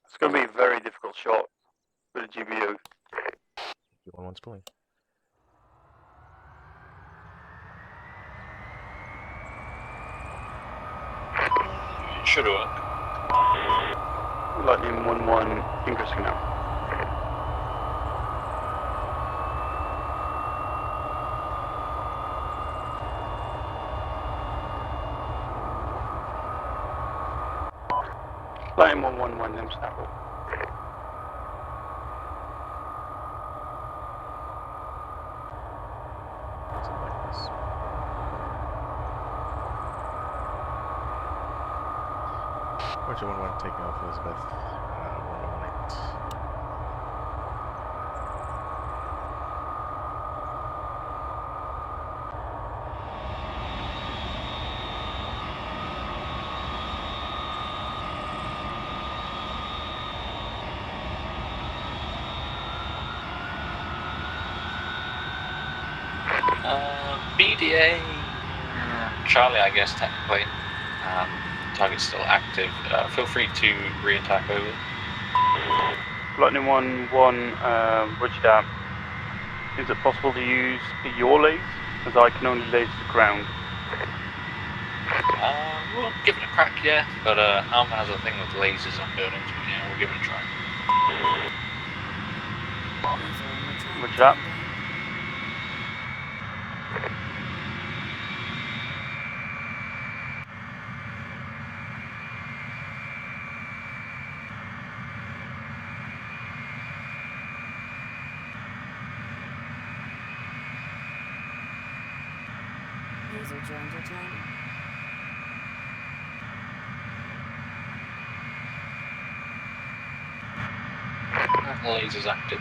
It's going to be a very difficult shot with a GBU. 1-1's pulling. It should work. Lightning 1-1, ingressing now. Lightning 1-1, them snapple. Roger 1-1, taking off Elizabeth. 1-1-8. BDA, Charlie, I guess, technically. Target's still active. Feel free to re-attack over. Lightning 1-1, roger that. Is it possible to use your lace? As I can only lace the ground. We'll give it a crack, yeah. But ARMA has a thing with lasers on buildings, but yeah, we'll give it a try. Roger that. User joined your channel. Lasers active.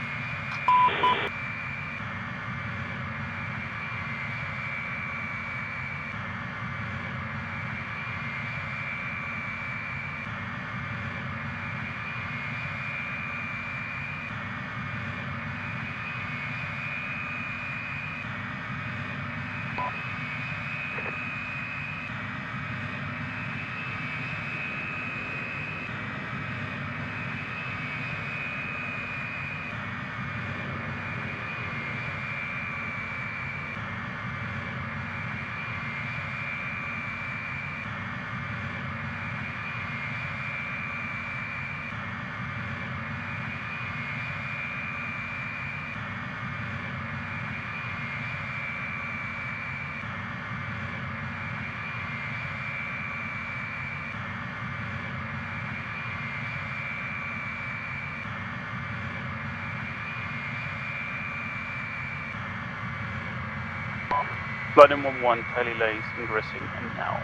Lightning 1-1, tally lace, ingressing, and now.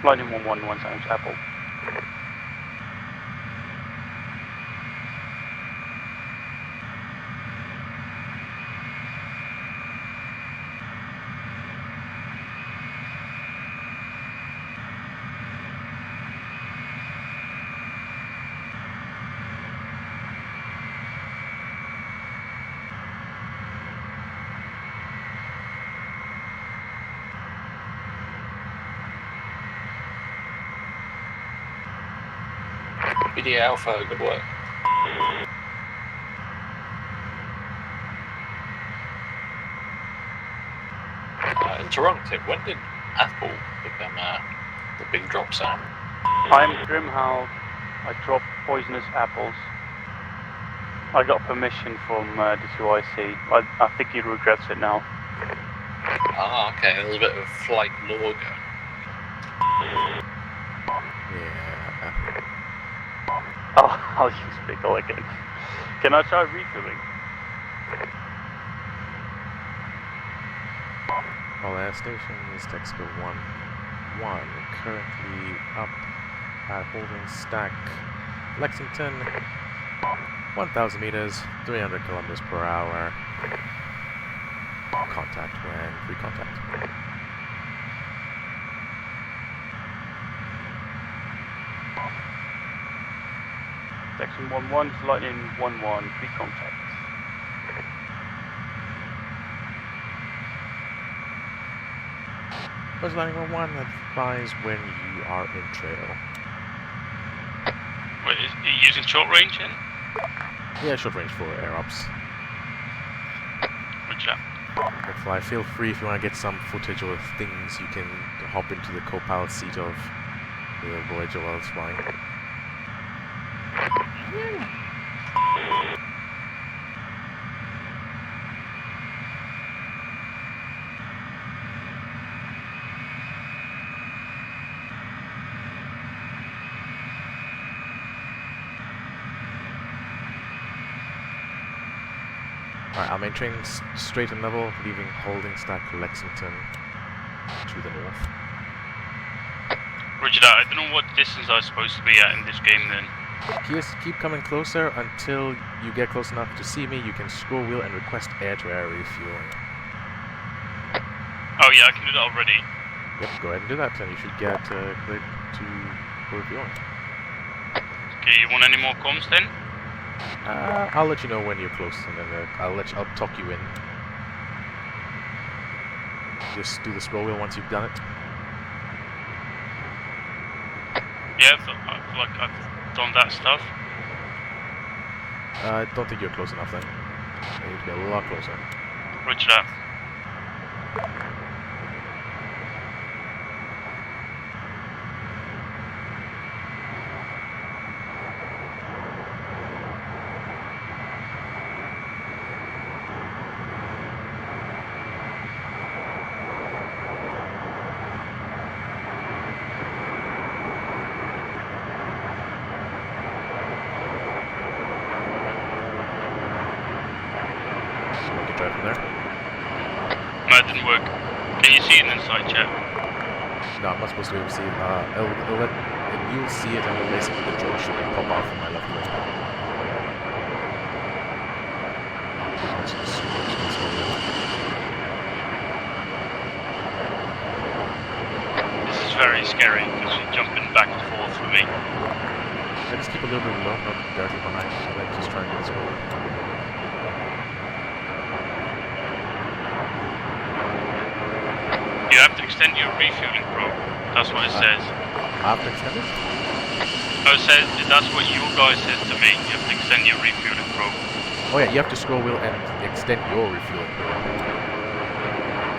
Lightning 1-1, 1 times Apple. BD Alpha, good work. Interrogative, when did Apple become the big drop zone? I'm Grimhound. I dropped poisonous apples. I got permission from the 2IC. I think he regrets it now. Ah, okay, there's a bit of flight lore going. Yeah. Oh, I'll use pickle again. Can I try refueling? All air stations, Texaco 1-1, currently up at holding stack Lexington, 1,000 meters, 300 kilometers per hour. Contact when pre-contact. Section 1-1, Lightning 1-1, pre-contact. Where's Lightning 1-1? Advise when you are in trail. Wait, is he using short range then? Yeah, short range for air ops. Good job. Fly, feel free if you want to get some footage of things, you can hop into the co-pilot seat of the Voyager while it's flying. Alright, I'll maintain straight and level, leaving holding stack Lexington to the north. Roger that. I don't know what distance I'm supposed to be at in this game then. Keep coming closer until you get close enough to see me. You can scroll wheel and request air-to-air refueling. Oh yeah, I can do that already. Yep, go ahead and do that, and you should get cleared to refueling. Okay, you want any more comms then? I'll let you know when you're close, and then I'll talk you in. Just do the scroll wheel once you've done it. Yeah, I feel like I've done that stuff. I don't think you're close enough then. You need to be a lot closer. Roger that. That didn't work. Can you see it inside chat? No, I'm not supposed to be able to see it. You'll see it, and basically the drone should pop off from my left wing. This is very scary because you're jumping back and forth with me. I just keep a little bit low, not directly behind, and then just try and get this over. You have to extend your refueling probe. That's what it says. I have to extend it? No, it says, that's what your guy says to me. You have to extend your refueling probe. Oh yeah, you have to scroll wheel and extend your refueling probe.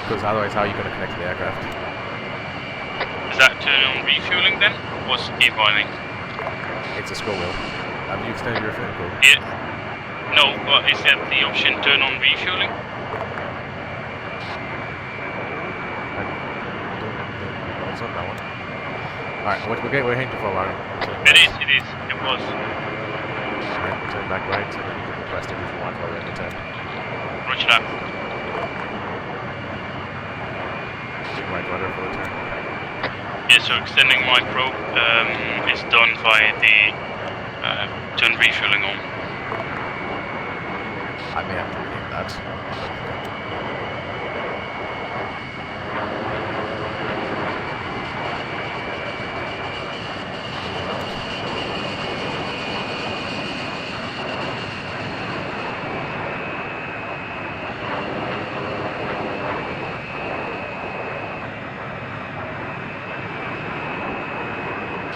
Because otherwise, how are you going to connect to the aircraft? Is that turn on refueling then? Or what's key binding? It's a scroll wheel. Have you extended your refueling probe? Yeah. No, but is that the option turn on refueling? It's not that one. Alright, we're heading too far long. It is. It was. Alright, turn back right, and then you can request it if you want while we're in the turn. Roger that. Take right rudder for the turn. Yeah, so extending my probe is done via the turn refueling on. I may have to rename that.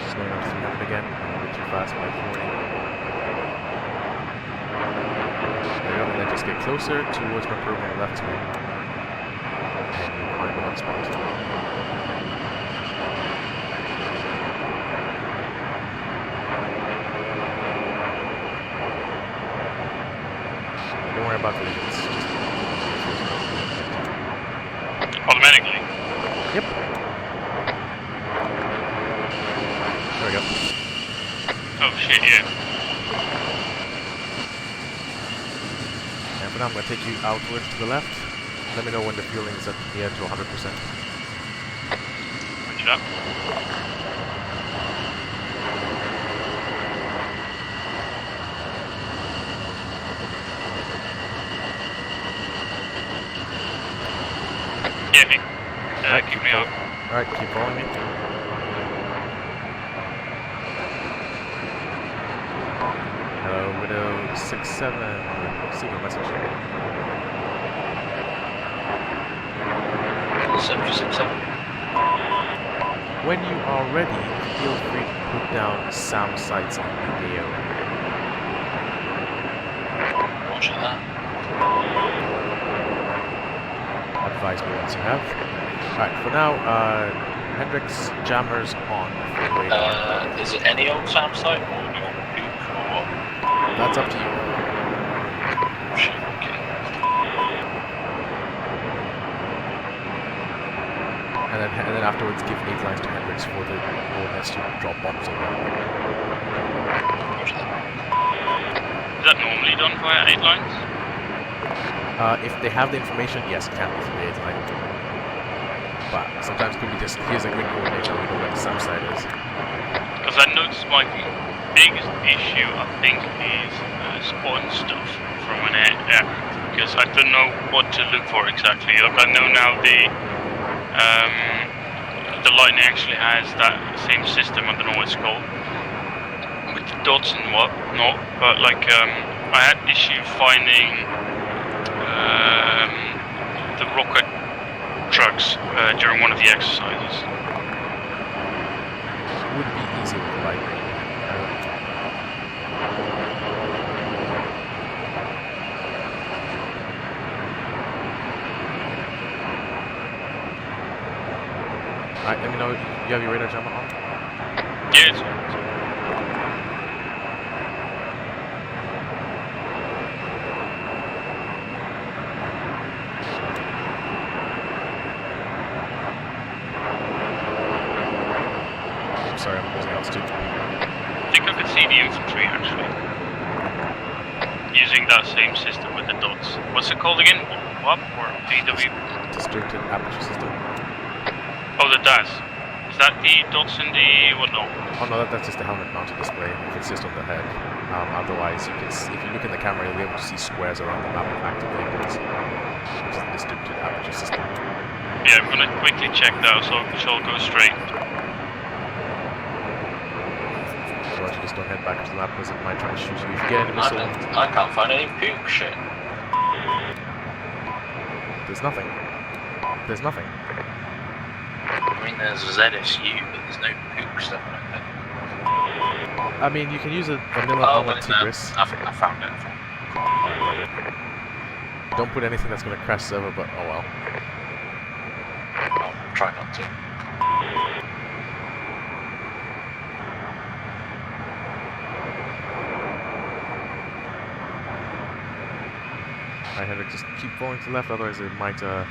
Slowing up 300 again. A little bit too fast by 40. There we go, and then just get closer towards my probe on the left wing. And you find the hot spot. Don't worry about collisions. Automatically? Yep. There we go. Oh shit, yeah. And for now I'm going to take you outwards to the left. Let me know when the fueling is at near to 100%. Roger that. Yeah, me. Keep me out. Alright, keep following me. Hello, Widow 67. Signal message. 767. When you are ready, feel free to put down SAM sites on the AO. Roger that. Advise me once you have. Alright, for now, Hendrix jammers on. Is it any old SAM site or do you want Puke or what? That's up to you. Shit, okay. And then afterwards give 8 lines to Hendrix for the coordinates to drop bombs on them. Roger that. Is that normally done via 8 lines? If they have the information, yes, it can be through the 8 line. But sometimes it could be just, here's a grid coordinate and we know where the SAM site is. Because I noticed my biggest issue, I think, is spotting stuff from an aircraft. Because I don't know what to look for exactly. Like, I know now the Lightning actually has that same system, I don't know what it's called, with the dots and whatnot, but like, I had issue finding the rocket trucks during one of the exercises. Would be easy with the Lightning. Alright, let me know. You have your radar jammer on? Yeah, it's I'm sorry, I'm losing altitude. I think I could see the infantry actually. Using that same system with the dots. What's it called again? WAP or AW? Distributed aperture system. Oh, the DAS. Is that the dots in the whatnot? Oh no, that's just the helmet mounted display. If it's just on the head. Otherwise, you can see, if you look in the camera, you'll be able to see squares around the map of active vehicles, which is the distributed aperture system. Yeah, I'm gonna quickly check that, so I'll go straight. Roger, just don't head back to the map because it might try to shoot you. If you get any missile, I can't find any Puke shit. there's nothing. There's nothing. I mean, there's a ZSU, but there's no Puke stuff, I don't think. I mean, you can use a vanilla ARMA Tigris. I think I found it. Don't put anything that's going to crash server, but oh well. I'll try not to. Alright, Hendrik, just keep falling to the left, otherwise it might try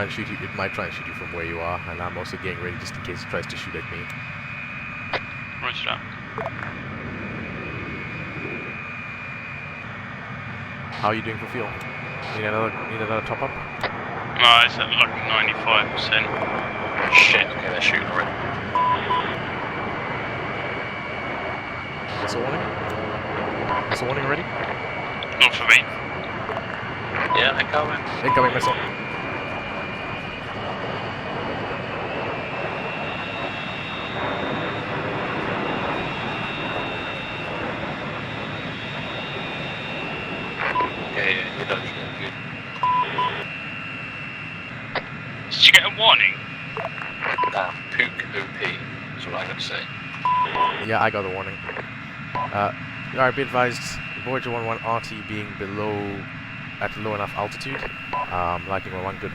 and shoot you. It might try and shoot you from where you are, and I'm also getting ready just in case it tries to shoot at me. Roger that. How are you doing for fuel? Need another top up? No, it's at like 95%. Shit, okay, they're shooting already. Missile warning? Missile warning already? Not for me. Yeah, incoming. Incoming missile. Yeah, you're done. Good. Did you get a warning? Damn, Pook OP is what I gotta say. Yeah, I got the warning. Alright, be advised, Voyager 1-1 RT being below, at low enough altitude. Lightning 1-1, good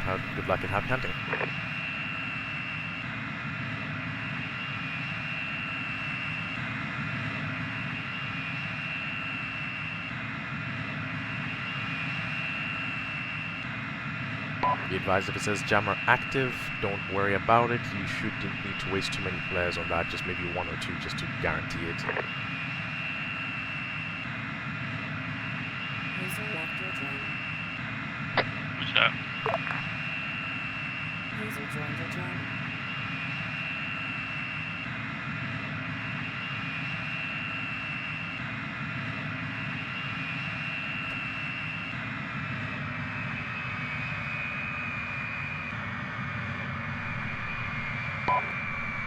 luck and happy hunting. Be advised, if it says jammer active, don't worry about it. You shouldn't need to waste too many flares on that, just maybe 1 or 2 just to guarantee it. User left your channel. Who's that? User joined your channel.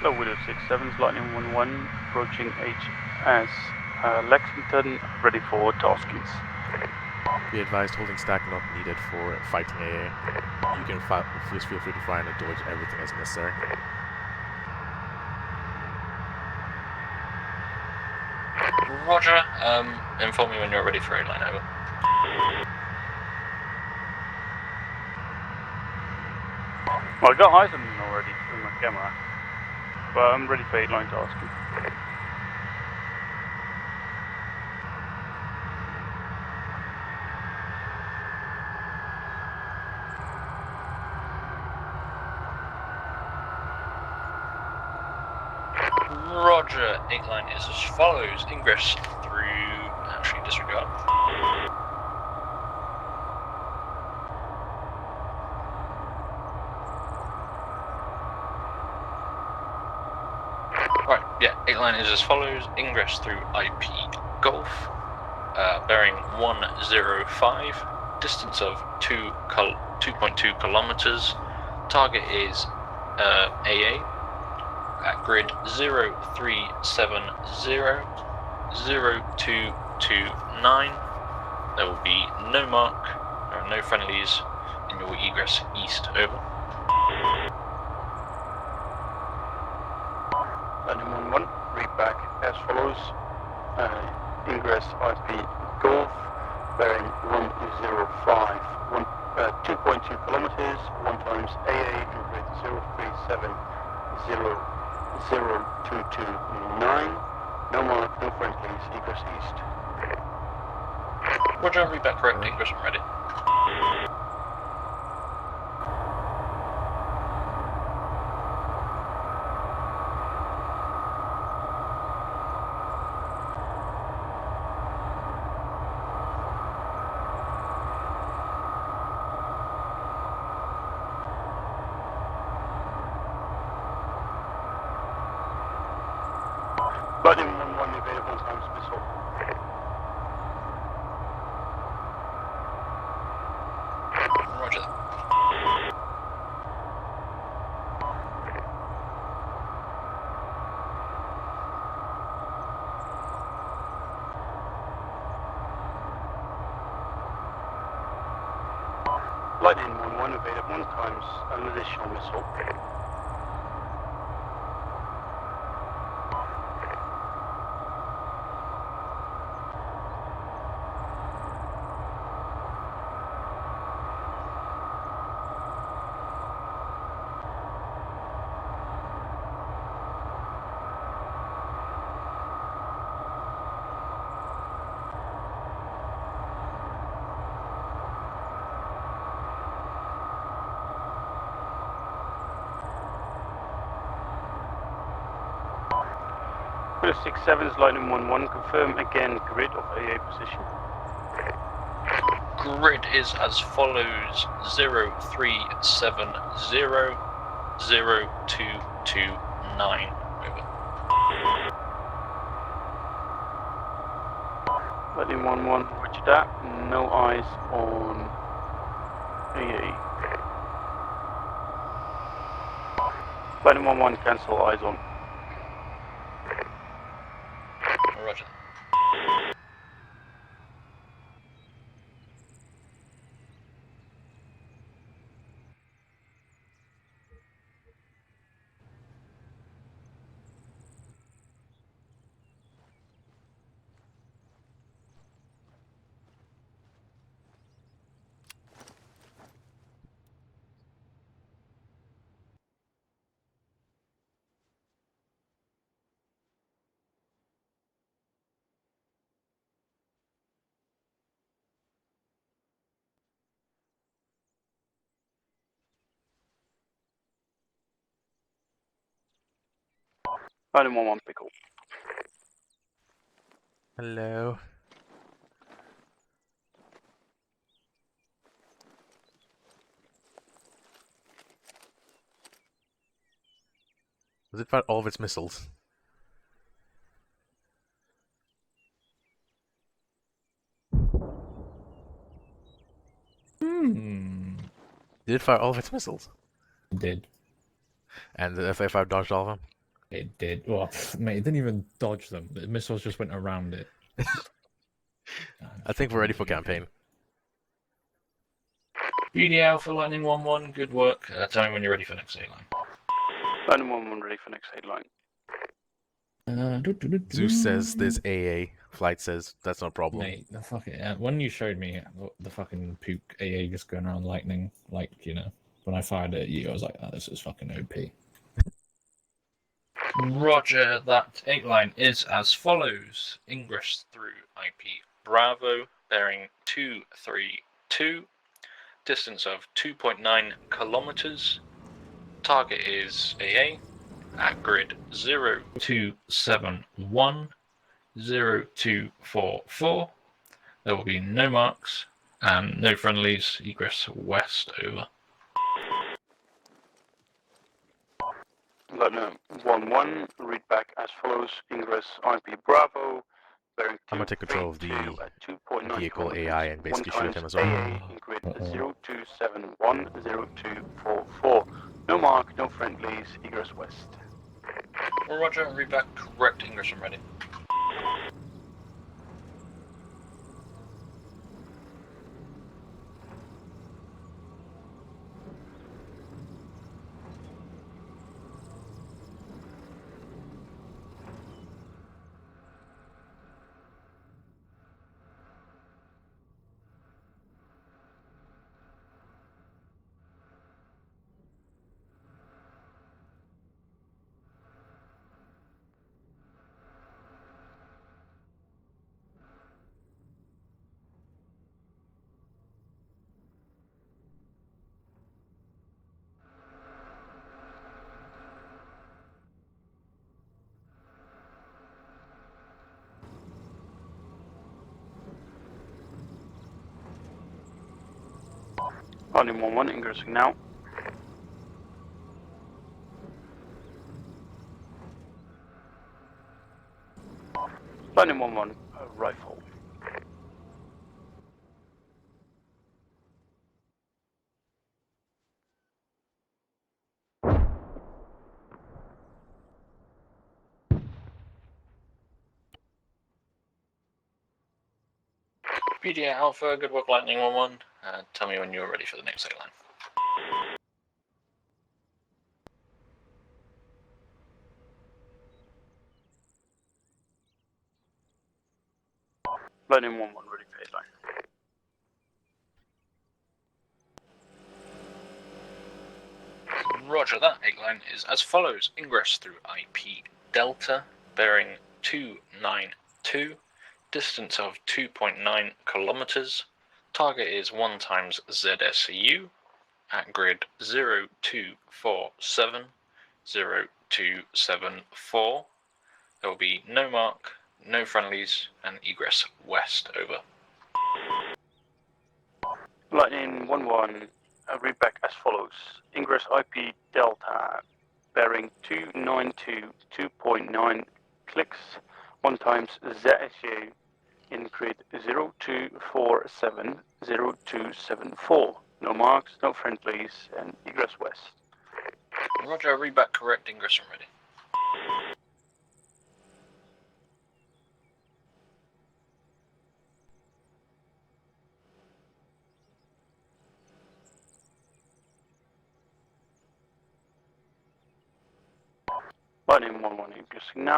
Hello, Widow 67's Lightning 1-1, approaching HS Lexington, ready for taskings. Be advised, holding stack not needed for fighting AA. You can please feel free to fire and dodge everything as necessary. Roger, inform me when you're ready for a line over. Well, I got eyes on them already through my camera, but I'm ready for 8-line tasking. Roger, 8 line is as follows. Ingress through, actually disregard. Right, yeah, 8 line is as follows. Ingress through IP Golf, bearing 105, distance of 2.2 kilometers. Target is AA. At grid 0370-0229, there will be no mark, there are no friendlies in your egress east, over. Lightning 1-1, read back as follows. Ingress IP Golf, bearing 105, 2.2 kilometers, 1 times AA in grid 0370-0229. No mark, no friendlies, egress east. Roger, read back correctly, egress and ready. Lightning 1-1, available times missile. Roger. Lightning 1-1, available times an additional missile. Widow 67's Lightning 1-1, confirm again grid of AA position. Grid is as follows. 0370, 0229. Over. Lightning 1-1, roger that. No eyes on AA. Lightning 1-1, cancel, eyes on. Roger. Lightning 1-1, pickle. Hello. Does it fire all of its missiles? Did it fire all of its missiles? It did. And if I dodged all of them? It did. Well, mate, it didn't even dodge them. The missiles just went around it. I think we're ready for campaign. BD Alpha Lightning 1-1, good work. Tell me when you're ready for next A-line. Lightning 1-1, ready for next headline. Zeus says there's AA. Flight says that's no problem. Mate, the fucking when you showed me the fucking Pook AA just going around lightning, like, you know, when I fired it at you, I was like, oh, this is fucking OP. Roger, that 8-line is as follows. Ingress through IP Bravo, bearing 232, distance of 2.9 kilometers. Target is AA at grid 0271 0244. There will be no marks and no friendlies. Egress west, over. Lightning 1-1, read back as follows. Ingress IP Bravo, bearing 232 I'm gonna take control of the at 2.9 vehicle AI and basically shoot him as AA well. in grid 0271 0244. No mark, no friendlies, egress west. Roger, read back correct Ingress and ready. Lightning 1-1, ingressing now. Lightning 1-1, rifle. BDA Alpha, good work Lightning 1-1. Tell me when you're ready for the next A-line. Lightning 1-1, ready for headline. Roger, that 8-line is as follows. Ingress through IP Delta, bearing 292, distance of 2.9 kilometers. Target is 1 times ZSU at grid 0247 0274. There will be no mark, no friendlies, and egress west, over. Lightning 1-1, read back as follows. Ingress IP Delta, bearing 2922.9 clicks, 1 times ZSU, in grid 02470274. No marks, no friendlies, and egress west. Roger, read back correct ingress when ready. Lightning 1-1 ingressing now.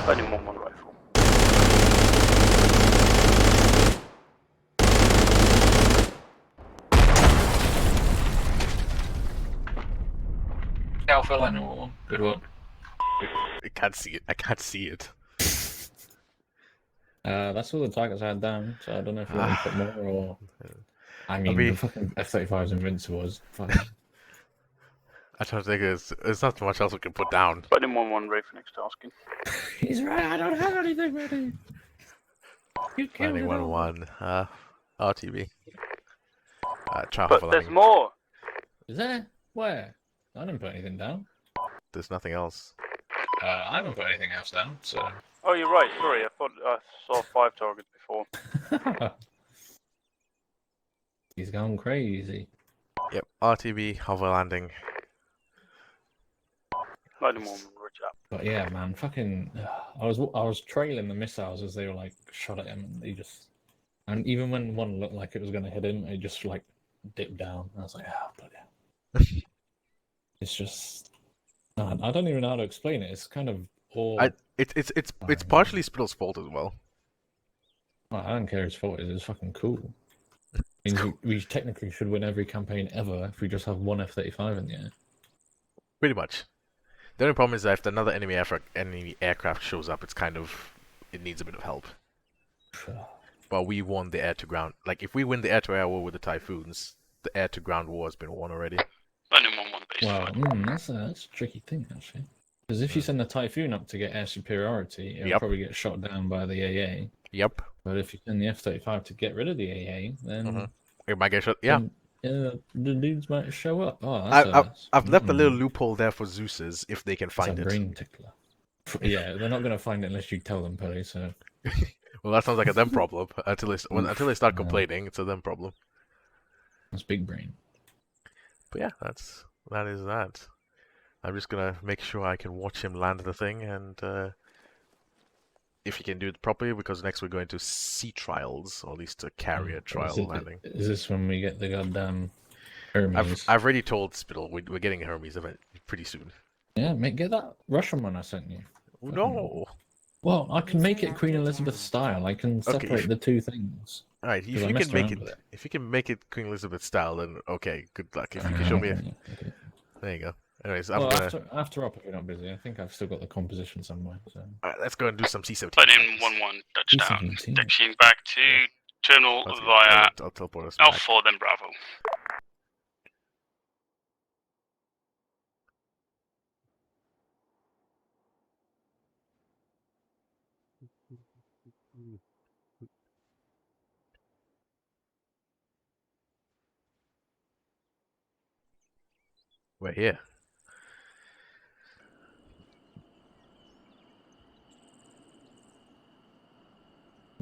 Lightning 1-1 rifle. Alpha Lightning 1. Good one. I can't see it. I can't see it. That's all the targets I had down, so I don't know if you want me to put more or. I mean, the fucking F-35 is invincible. I don't think there's not much else we can put down. Lightning 1-1 Raven next tasking. He's right. I don't have anything ready. You killed Landing it all. 1-1. RTV. But there's more. Is there? Where? I didn't put anything down. There's nothing else. I haven't put anything else down, so. Oh, you're right. Sorry, I thought I saw 5 targets before. He's gone crazy. Yep. RTV. Hover landing. Lightning 1-1 Roger. But yeah, man, fucking. I was trailing the missiles as they were like shot at him, and and even when one looked like it was gonna hit him, it just like dipped down. I was like, oh, bloody hell. It's just. I don't even know how to explain it. It's kind of all. It's partially Spittle's fault as well. Well, I don't care his fault. It's fucking cool. I mean, we technically should win every campaign ever if we just have one F-35 in the air. Pretty much. The only problem is that if another enemy aircraft shows up, it needs a bit of help. But we won the air-to-ground. Like, if we win the air-to-air war with the Typhoons, the air-to-ground war has been won already. Lightning 1-1 base. Well, that's a tricky thing, actually. Because if you send the Typhoon up to get air superiority, it'll probably get shot down by the AA. Yep. But if you send the F-35 to get rid of the AA, then... It might get shot, yeah. The dudes might show up. Oh, I've left a little loophole there for Zeus's, if they can find it. Brain tickler. Yeah, they're not going to find it unless you tell them, Peli, so... Well, that sounds like a them problem. Until they start complaining, it's a them problem. That's big brain. But yeah, that is that. I'm just gonna make sure I can watch him land the thing, and if he can do it properly, because next we're going to sea trials, or at least a carrier trial landing. Is this when we get the goddamn Hermes? I've already told Spittle we're getting a Hermes event pretty soon. Yeah, mate, get that Russian one I sent you. No. Well, I can make it Queen Elizabeth style. I can separate the two things. All right, if you can make it Queen Elizabeth style, then okay, good luck. If you can show me, there you go. Anyways, after up if you're not busy. I think I've still got the composition somewhere. So. All right, let's go and do some C-17. Lightning 1-1 touchdown. Taxiing back to terminal via I'll teleport us back. Alpha, then Bravo. We're here.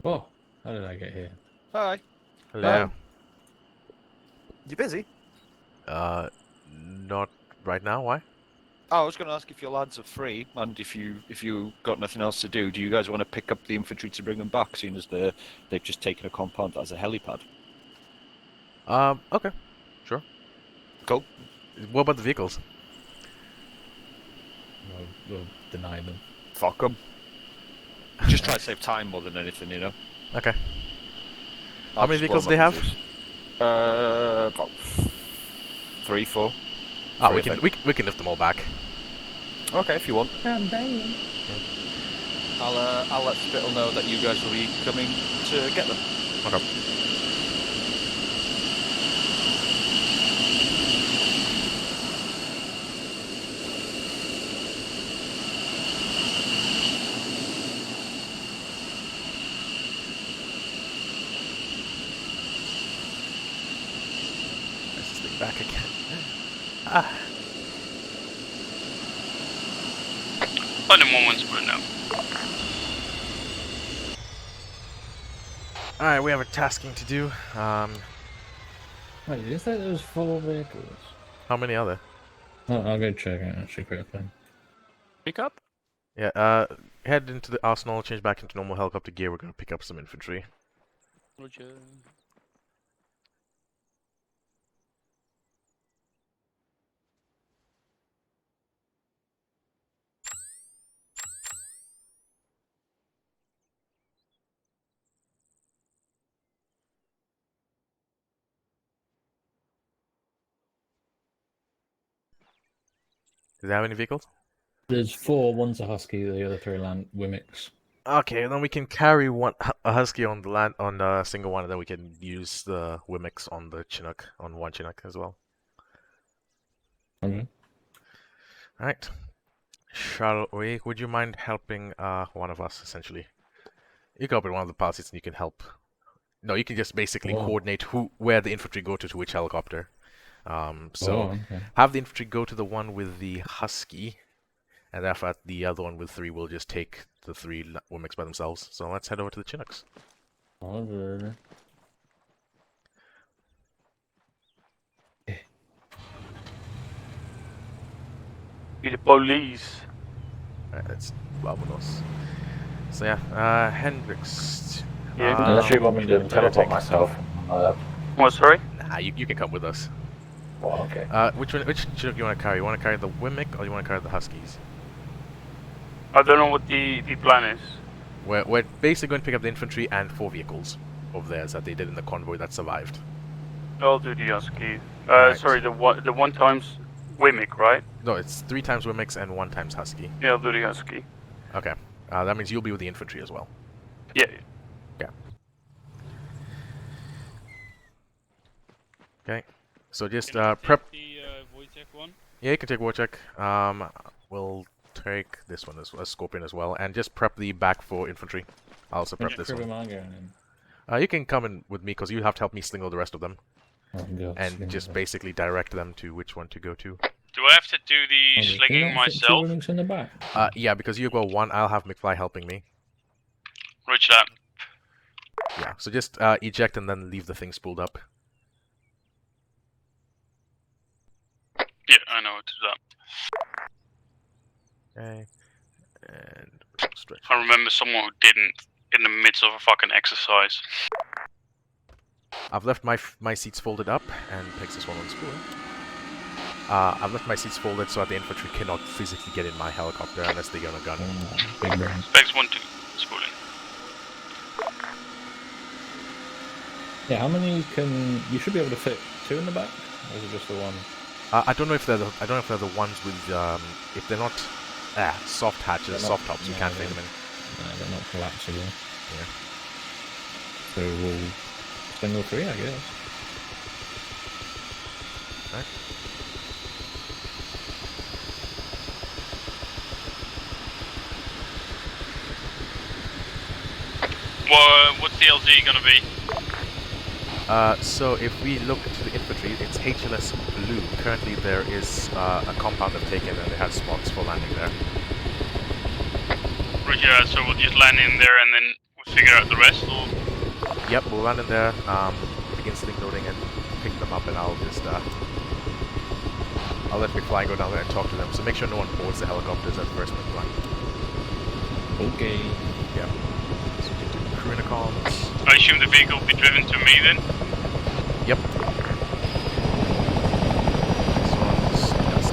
Oh, how did I get here? Hi. Hello. You busy? Not right now. Why? Oh, I was going to ask if your lads are free, and if you got nothing else to do, do you guys want to pick up the infantry to bring them back, seeing as they've just taken a compound that has a helipad? Okay, sure. Cool. What about the vehicles? We'll deny them. Fuck them. Just try to save time more than anything, you know. Okay. How many vehicles do they have? About 3, 4. Oh, we can lift them all back. Okay, if you want. I'm dying. I'll let Spittle know that you guys will be coming to get them. Okay. back again. Ah. Only moments, but no. Alright, we have a tasking to do. Wait, did you say there was 4 vehicles? How many are there? Oh, I'll go check it actually quickly. Pick up? Yeah, head into the arsenal, change back into normal helicopter gear. We're gonna pick up some infantry. Roger. Does it have any vehicles? There's 4, one's a Husky, the other 3 are Wimics. Okay, then we can carry a Husky on the land on the single one, and then we can use the Wimix on the Chinook, on one Chinook as well. Okay. Alright. Shall we? Would you mind helping one of us, essentially? You go up in one of the pilot seats and you can help. No, you can just basically coordinate where the infantry go to which helicopter. Okay. Have the infantry go to the one with the Husky, and after the other one with 3 will just take the 3 Wimix by themselves. So let's head over to the Chinooks. Roger. Be the police. Alright, that's vámonos. So yeah, Hendrix. Yeah. Unless you want me to teleport myself. What, sorry? Nah, you can come with us. Well, okay. Which Chinook you want to carry? You want to carry the Wimic or you want to carry the Huskies? I don't know what the plan is. We're basically going to pick up the infantry and 4 vehicles of theirs that they did in the convoy that survived. I'll do the Husky. Right. Sorry, the one times Wimic, right? No, it's 3 times Wimix and 1 times Husky. Yeah, I'll do the Husky. Okay. That means you'll be with the infantry as well. Yeah. Yeah. Okay. So just prep. The Wojtek one? Yeah, you can take Wojtek. We'll take this one as Scorpion as well, and just prep the back for infantry. I'll also prep this one. Am I going in? You can come in with me because you have to help me sling the rest of them, Oh, and just basically direct them to which one to go to. Do I have to do the slinging myself? In the back? Yeah, because you go 1, I'll have McFly helping me. Roger that. Yeah, so just eject and then leave the thing spooled up. Yeah, I know what to do that. Okay. And stretch. I remember someone who didn't in the midst of a fucking exercise. I've left my seats folded up, and takes this one on spool. I've left my seats folded so that the infantry cannot physically get in my helicopter unless they get on a gun. Big brain. Specs 1-2, spooling. Yeah, how many can... You should be able to fit 2 in the back? Or is it just the 1? I don't know if they're the ones with if they're not soft hatches, soft tops. You can't fit them in. No, they're not collapsible. Yeah. So we'll spend all 3, I guess. Right. Well, what's the LZ gonna be? So if we look to the infantry, it's HLS Blue. Currently there is a compound they've taken and it has spots for landing there. Roger, so we'll just land in there and then we'll figure out the rest, or? Yep, we'll land in there, begin sling loading and pick them up, and I'll just I'll let McFly go down there and talk to them. So make sure no one boards the helicopters at first, McFly. Okay. Yeah. So we can do crew intercoms. I assume the vehicle will be driven to me then? Yep. This one's just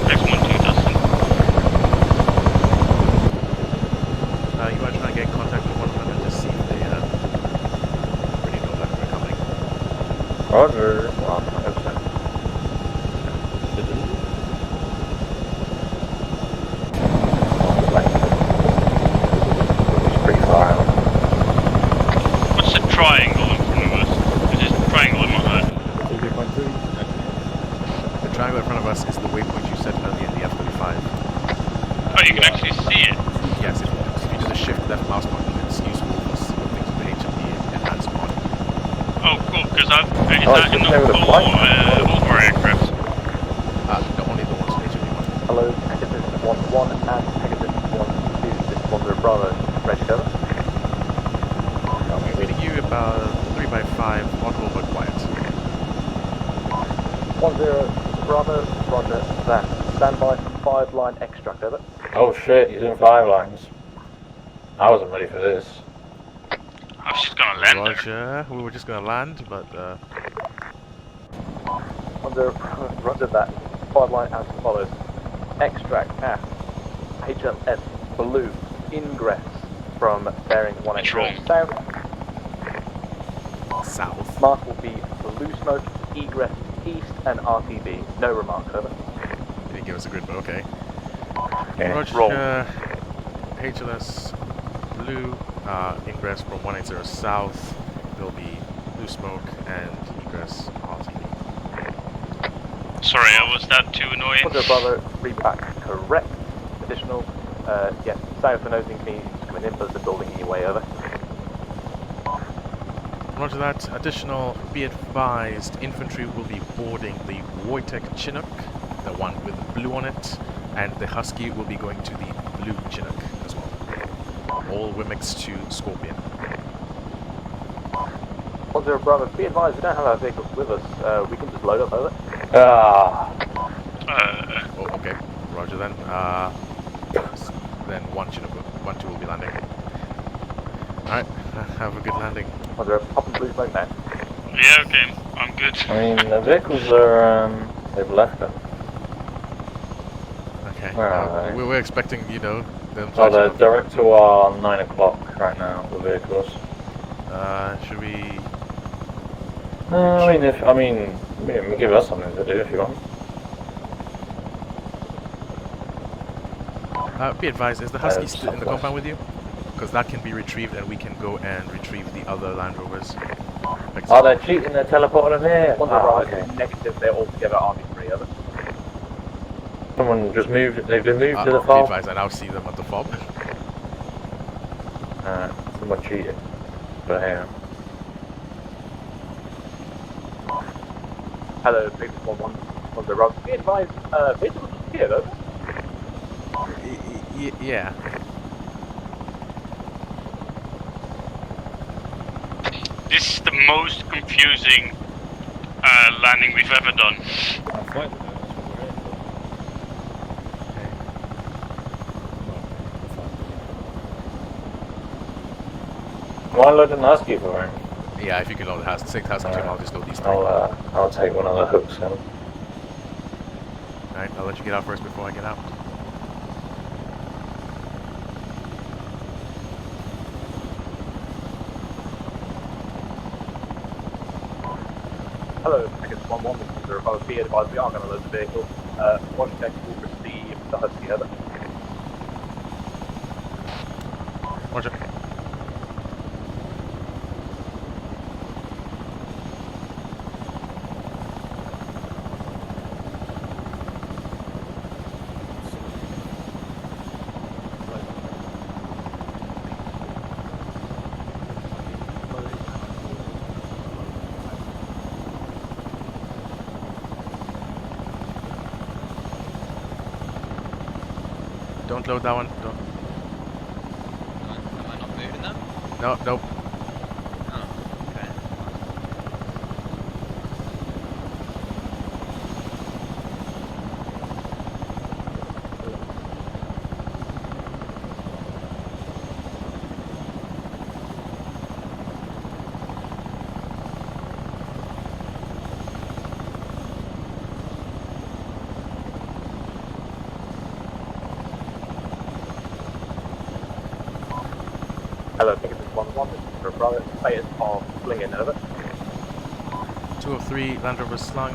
Next 1-2, Dustin. you want to try and get in contact with one of them and just see if they already know that we're coming. Roger. What's the triangle in front of us? Is this triangle in my head? The triangle in front of us is the waypoint you set earlier in the F-35. Oh, you can actually see it. Yes, if you do the shift left mouse button, it's useful for things with the HMD enhanced mod. Oh, cool, because is that enough for over aircraft? No, only the ones with HMD mod. Hello, Pegasus 1-1 and Pegasus 1-2. This is Wanderer Bravo. Ready, over. We're reading you about 3x5 audible but quiet. 10 Bravo, roger that. Stand by for 5-line extract, over. Oh shit, he's in 5 lines. I wasn't ready for this. I was just gonna land there. Roger, we were just gonna land, but 10 roger that. 5-line as follows. Extract at HMS Blue ingress from bearing 180 south. south. Mark will be Blue Smoke, egress east and RTB. No remarks, over. He didn't give us a grid, but okay. Okay. Roger, roll. HLS Blue, ingress from 180 south. There'll be Blue Smoke and egress RTB. Sorry, was that too annoying? Roger, Bravo, read back correct. Additional, yes, south and nosing means coming in, but the building anyway, over. Roger that. Additional, be advised, infantry will be boarding the Wojtek Chinook, the one with the blue on it, and the Husky will be going to the blue Chinook as well. All Wimix to Scorpion. 10 Bravo, be advised, we don't have our vehicles with us. We can just load up, over. Ah. Oh, okay. Roger then. Then 1-2 will be landing. Alright, have a good landing. 10 pop and Blue Smoke now. Yeah, okay, I'm good. I mean, the vehicles are, they've left them. Okay. Where are they? We were expecting, you know, them to Oh, they're direct to our 9 o'clock right now, the vehicles. should we... I mean, give us something to do if you want. be advised, is the Husky Southwest. still in the compound with you? Because that can be retrieved and we can go and retrieve the other Land Rovers. Oh, they're cheating, they're teleporting them here. 10 Bravo, negative, they're all together RV3, over. Someone just moved, they've been moved to the Be fob. advised, I now see them at the fob. Someone cheated. But hang on. Hello, Big 1-1, 10 Bravo. Be advised, vehicles here, over. Yeah. This is the most confusing landing we've ever done. I'm fine with that, that's what we're here for. Why load an Husky for him? Yeah, if you can load the Husky, take the Husky, I'll just load these three. I'll take one of the hooks in. Alright, I'll let you get out first before I get out. Hello, Pegasus 1-1, this is 10 Bravo. Be advised, we are going to load the vehicle. Washington will receive the Husky, over. Roger. Don't load that one. Don't. Am I not moving them? No, nope. Oh, okay. Hello, Pegasus 1-1, this is 10 Bravo. Status of slinging, over. 2 of 3 Land Rovers slung.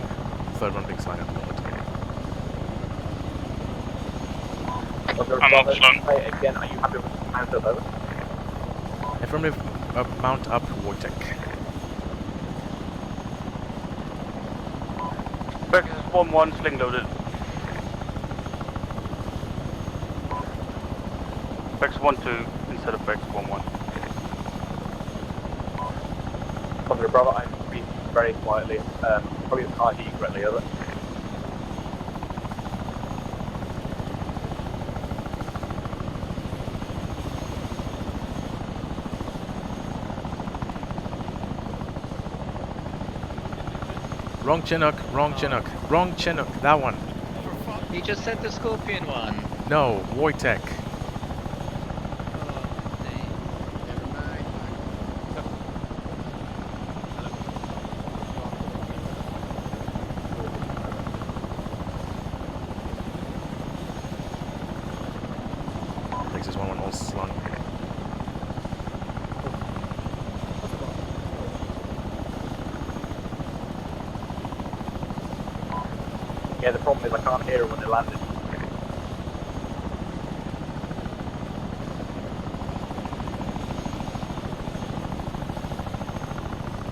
Third one being slung at the moment. 10 I'm Bravo, up slung. say again, are you happy with the command, over? Affirmative, mount up Wojtek. Pegasus 1-1, sling loaded. Bex 1-2 instead of Bex 1-1. Thunder Bravo, I'm speaking very quietly. Probably can't hear you correctly, over. Wrong Chinook, wrong Chinook, wrong Chinook, that one. He just said the Scorpion one. No, Wojtek. Texas 1-1 all slung. Yeah, the problem is I can't hear them when they landed.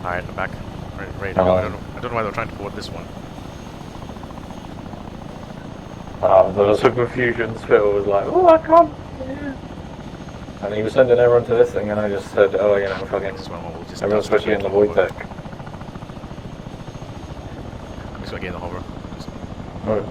Alright, I'm back. Ready to go. I don't know why they're trying to board this one. There was some confusion. Phil was like, "Oh, I can't." Yeah. And he was sending everyone to this thing, and I just said, "Oh, you know, fucking." Everyone's supposed to be in the void deck. I'm just gonna get in the hover. Oh.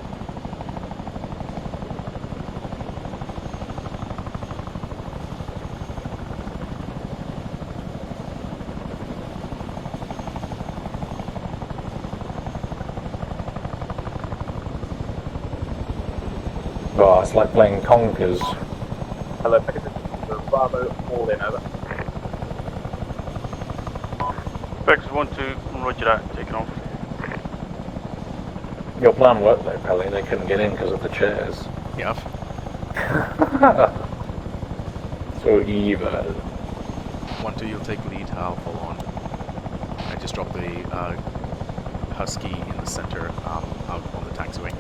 Oh, it's like playing Conkers. Hello, Pegasus. Bravo, all in, over. Bex 1-2, roger that, taking off. Your plan worked though, Pelly. They couldn't get in because of the chairs. Yep. So evil. 1-2, you'll take lead. I'll follow on. I just dropped the Husky in the center out on the taxiway.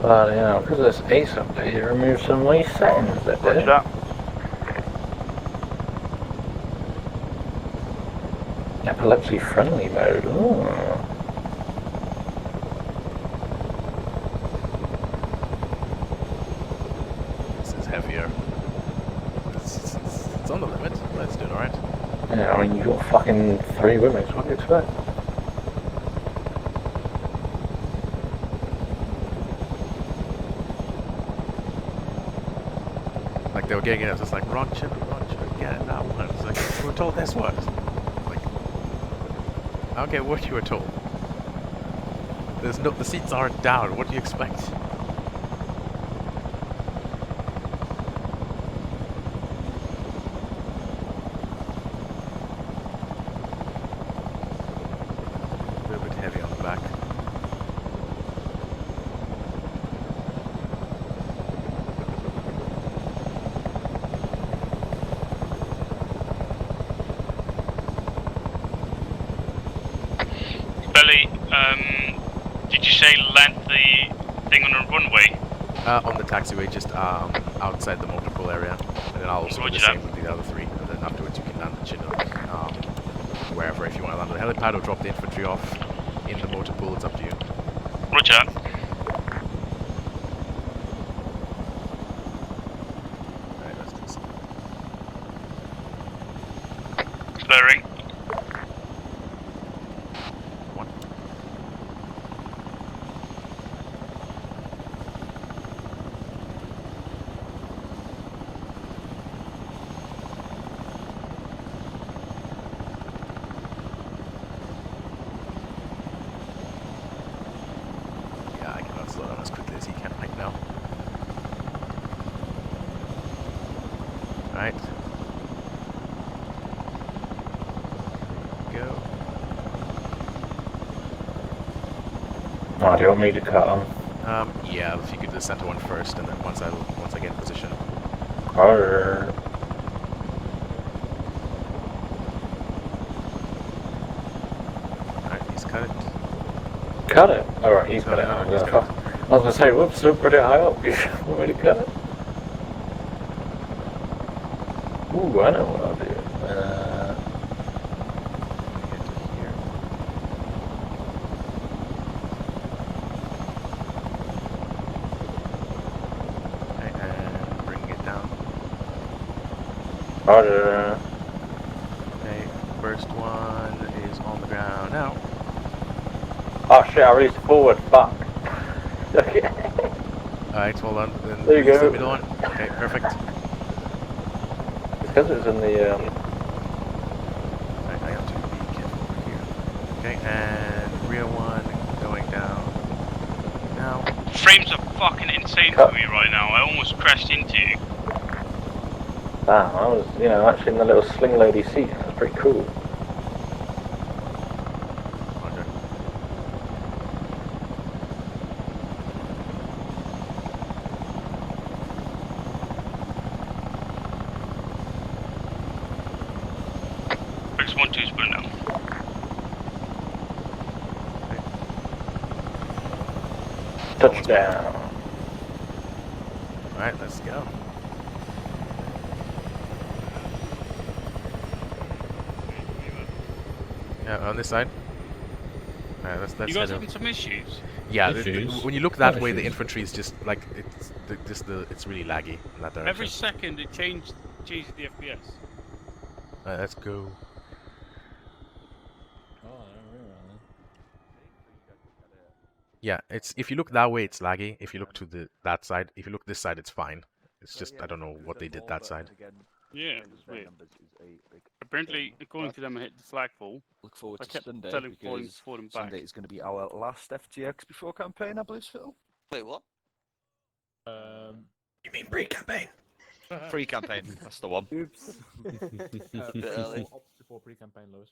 But, you know, because this Ace update, it removed some waste settings that did. Roger that. Epilepsy friendly mode. Ooh. This is heavier. It's on the limit. Let's do it, alright? Yeah, I mean, you got fucking 3 women, what do you expect? Like they were getting it, it's like wrong chip, get it, that one. It's like we were told this one. Like I don't get what you were told. There's no, the seats aren't down. What do you expect? A little bit heavy on the back. Belly, did you say land the thing on a runway? On the taxiway, just outside the motor pool area. And then I'll also do the same with the other 3. And then afterwards you can land the Chinook wherever if you want to land on the helipad or drop the infantry off in the motor pool. It's up to you. Roger. Alright, let's do this. Clearing. Slow down as quickly as he can right now. Right. Go. Oh, do you want me to cut them? Yeah, if you could do the center one first, and then once I get in position. Arr. Alright, he's cut it. Cut it? Alright, he's cut it. I was gonna say, whoops, still pretty high up. You want me to cut it? Ooh, I know what I'll do. Get to here. Okay, and Roger. Okay, first one is on the ground now. Oh shit, I released forward, fuck. Okay. Alright, hold on, then There you release go. the middle one. Okay, perfect. Because it was in the, Right, I have to be careful over here. Okay, and rear one going down now. Frames are fucking insane Cut. for me right now. I almost crashed into you. Damn, I was, actually in the little sling loady seat. That's pretty cool. Roger. Bricks 1-2 is put down. Touchdown. Alright, let's go. Yeah, on this side. Alright, let's You guys head having some issues? Yeah, Issues? when you look that What way, the issues? infantry is just like it's really laggy in that direction. Every second it changes the FPS. Alright, let's go. Oh, I don't realize. Yeah, it's if you look that way, it's laggy. If you look to that side, if you look this side, it's fine. It's just I don't know what they did that side. Yeah, it's weird. Apparently, according to them, I hit the flagpole. Look forward I to kept Sunday teleporting because forward and back. Sunday is going to be our last FTX before campaign, I believe, Phil. Wait, what? You mean pre-campaign? Pre-campaign, that's the one. Oops. Bit early. Before pre-campaign, Lewis.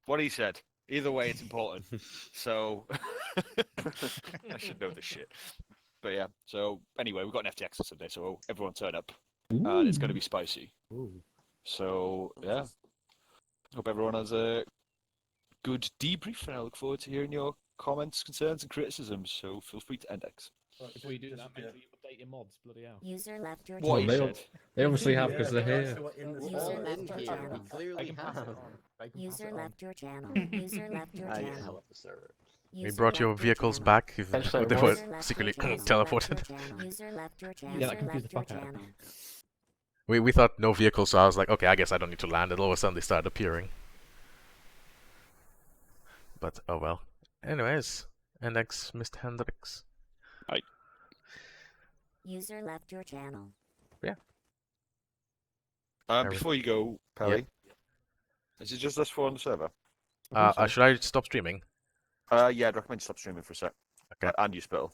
What he said. Either way, it's important. So I should know this shit. But yeah. So anyway, we've got an FTX on Sunday, so everyone turn up, and it's going to be spicy. Ooh. So yeah. Hope everyone has a good debrief, and I look forward to hearing your comments, concerns, and criticisms. So feel free to index. Well, if we do that, make sure you update your mods. Bloody hell. User left your What channel. he said. They obviously have because they're here. User left your channel. Clearly User left your channel. User left your I channel. up the server. We brought your vehicles back. If they were secretly teleported. User left your channel. Yeah, that confused the fuck out of me. We thought no vehicles, so I was like, okay, I guess I don't need to land. And all of a sudden they started appearing. But oh well. Anyways, NX Mr. Hendrix. User left your channel. Yeah. Before you go, Pelly, is it just us four on the server? Should I stop streaming? Yeah, I'd recommend you stop streaming for a sec. Okay. And you Spittle.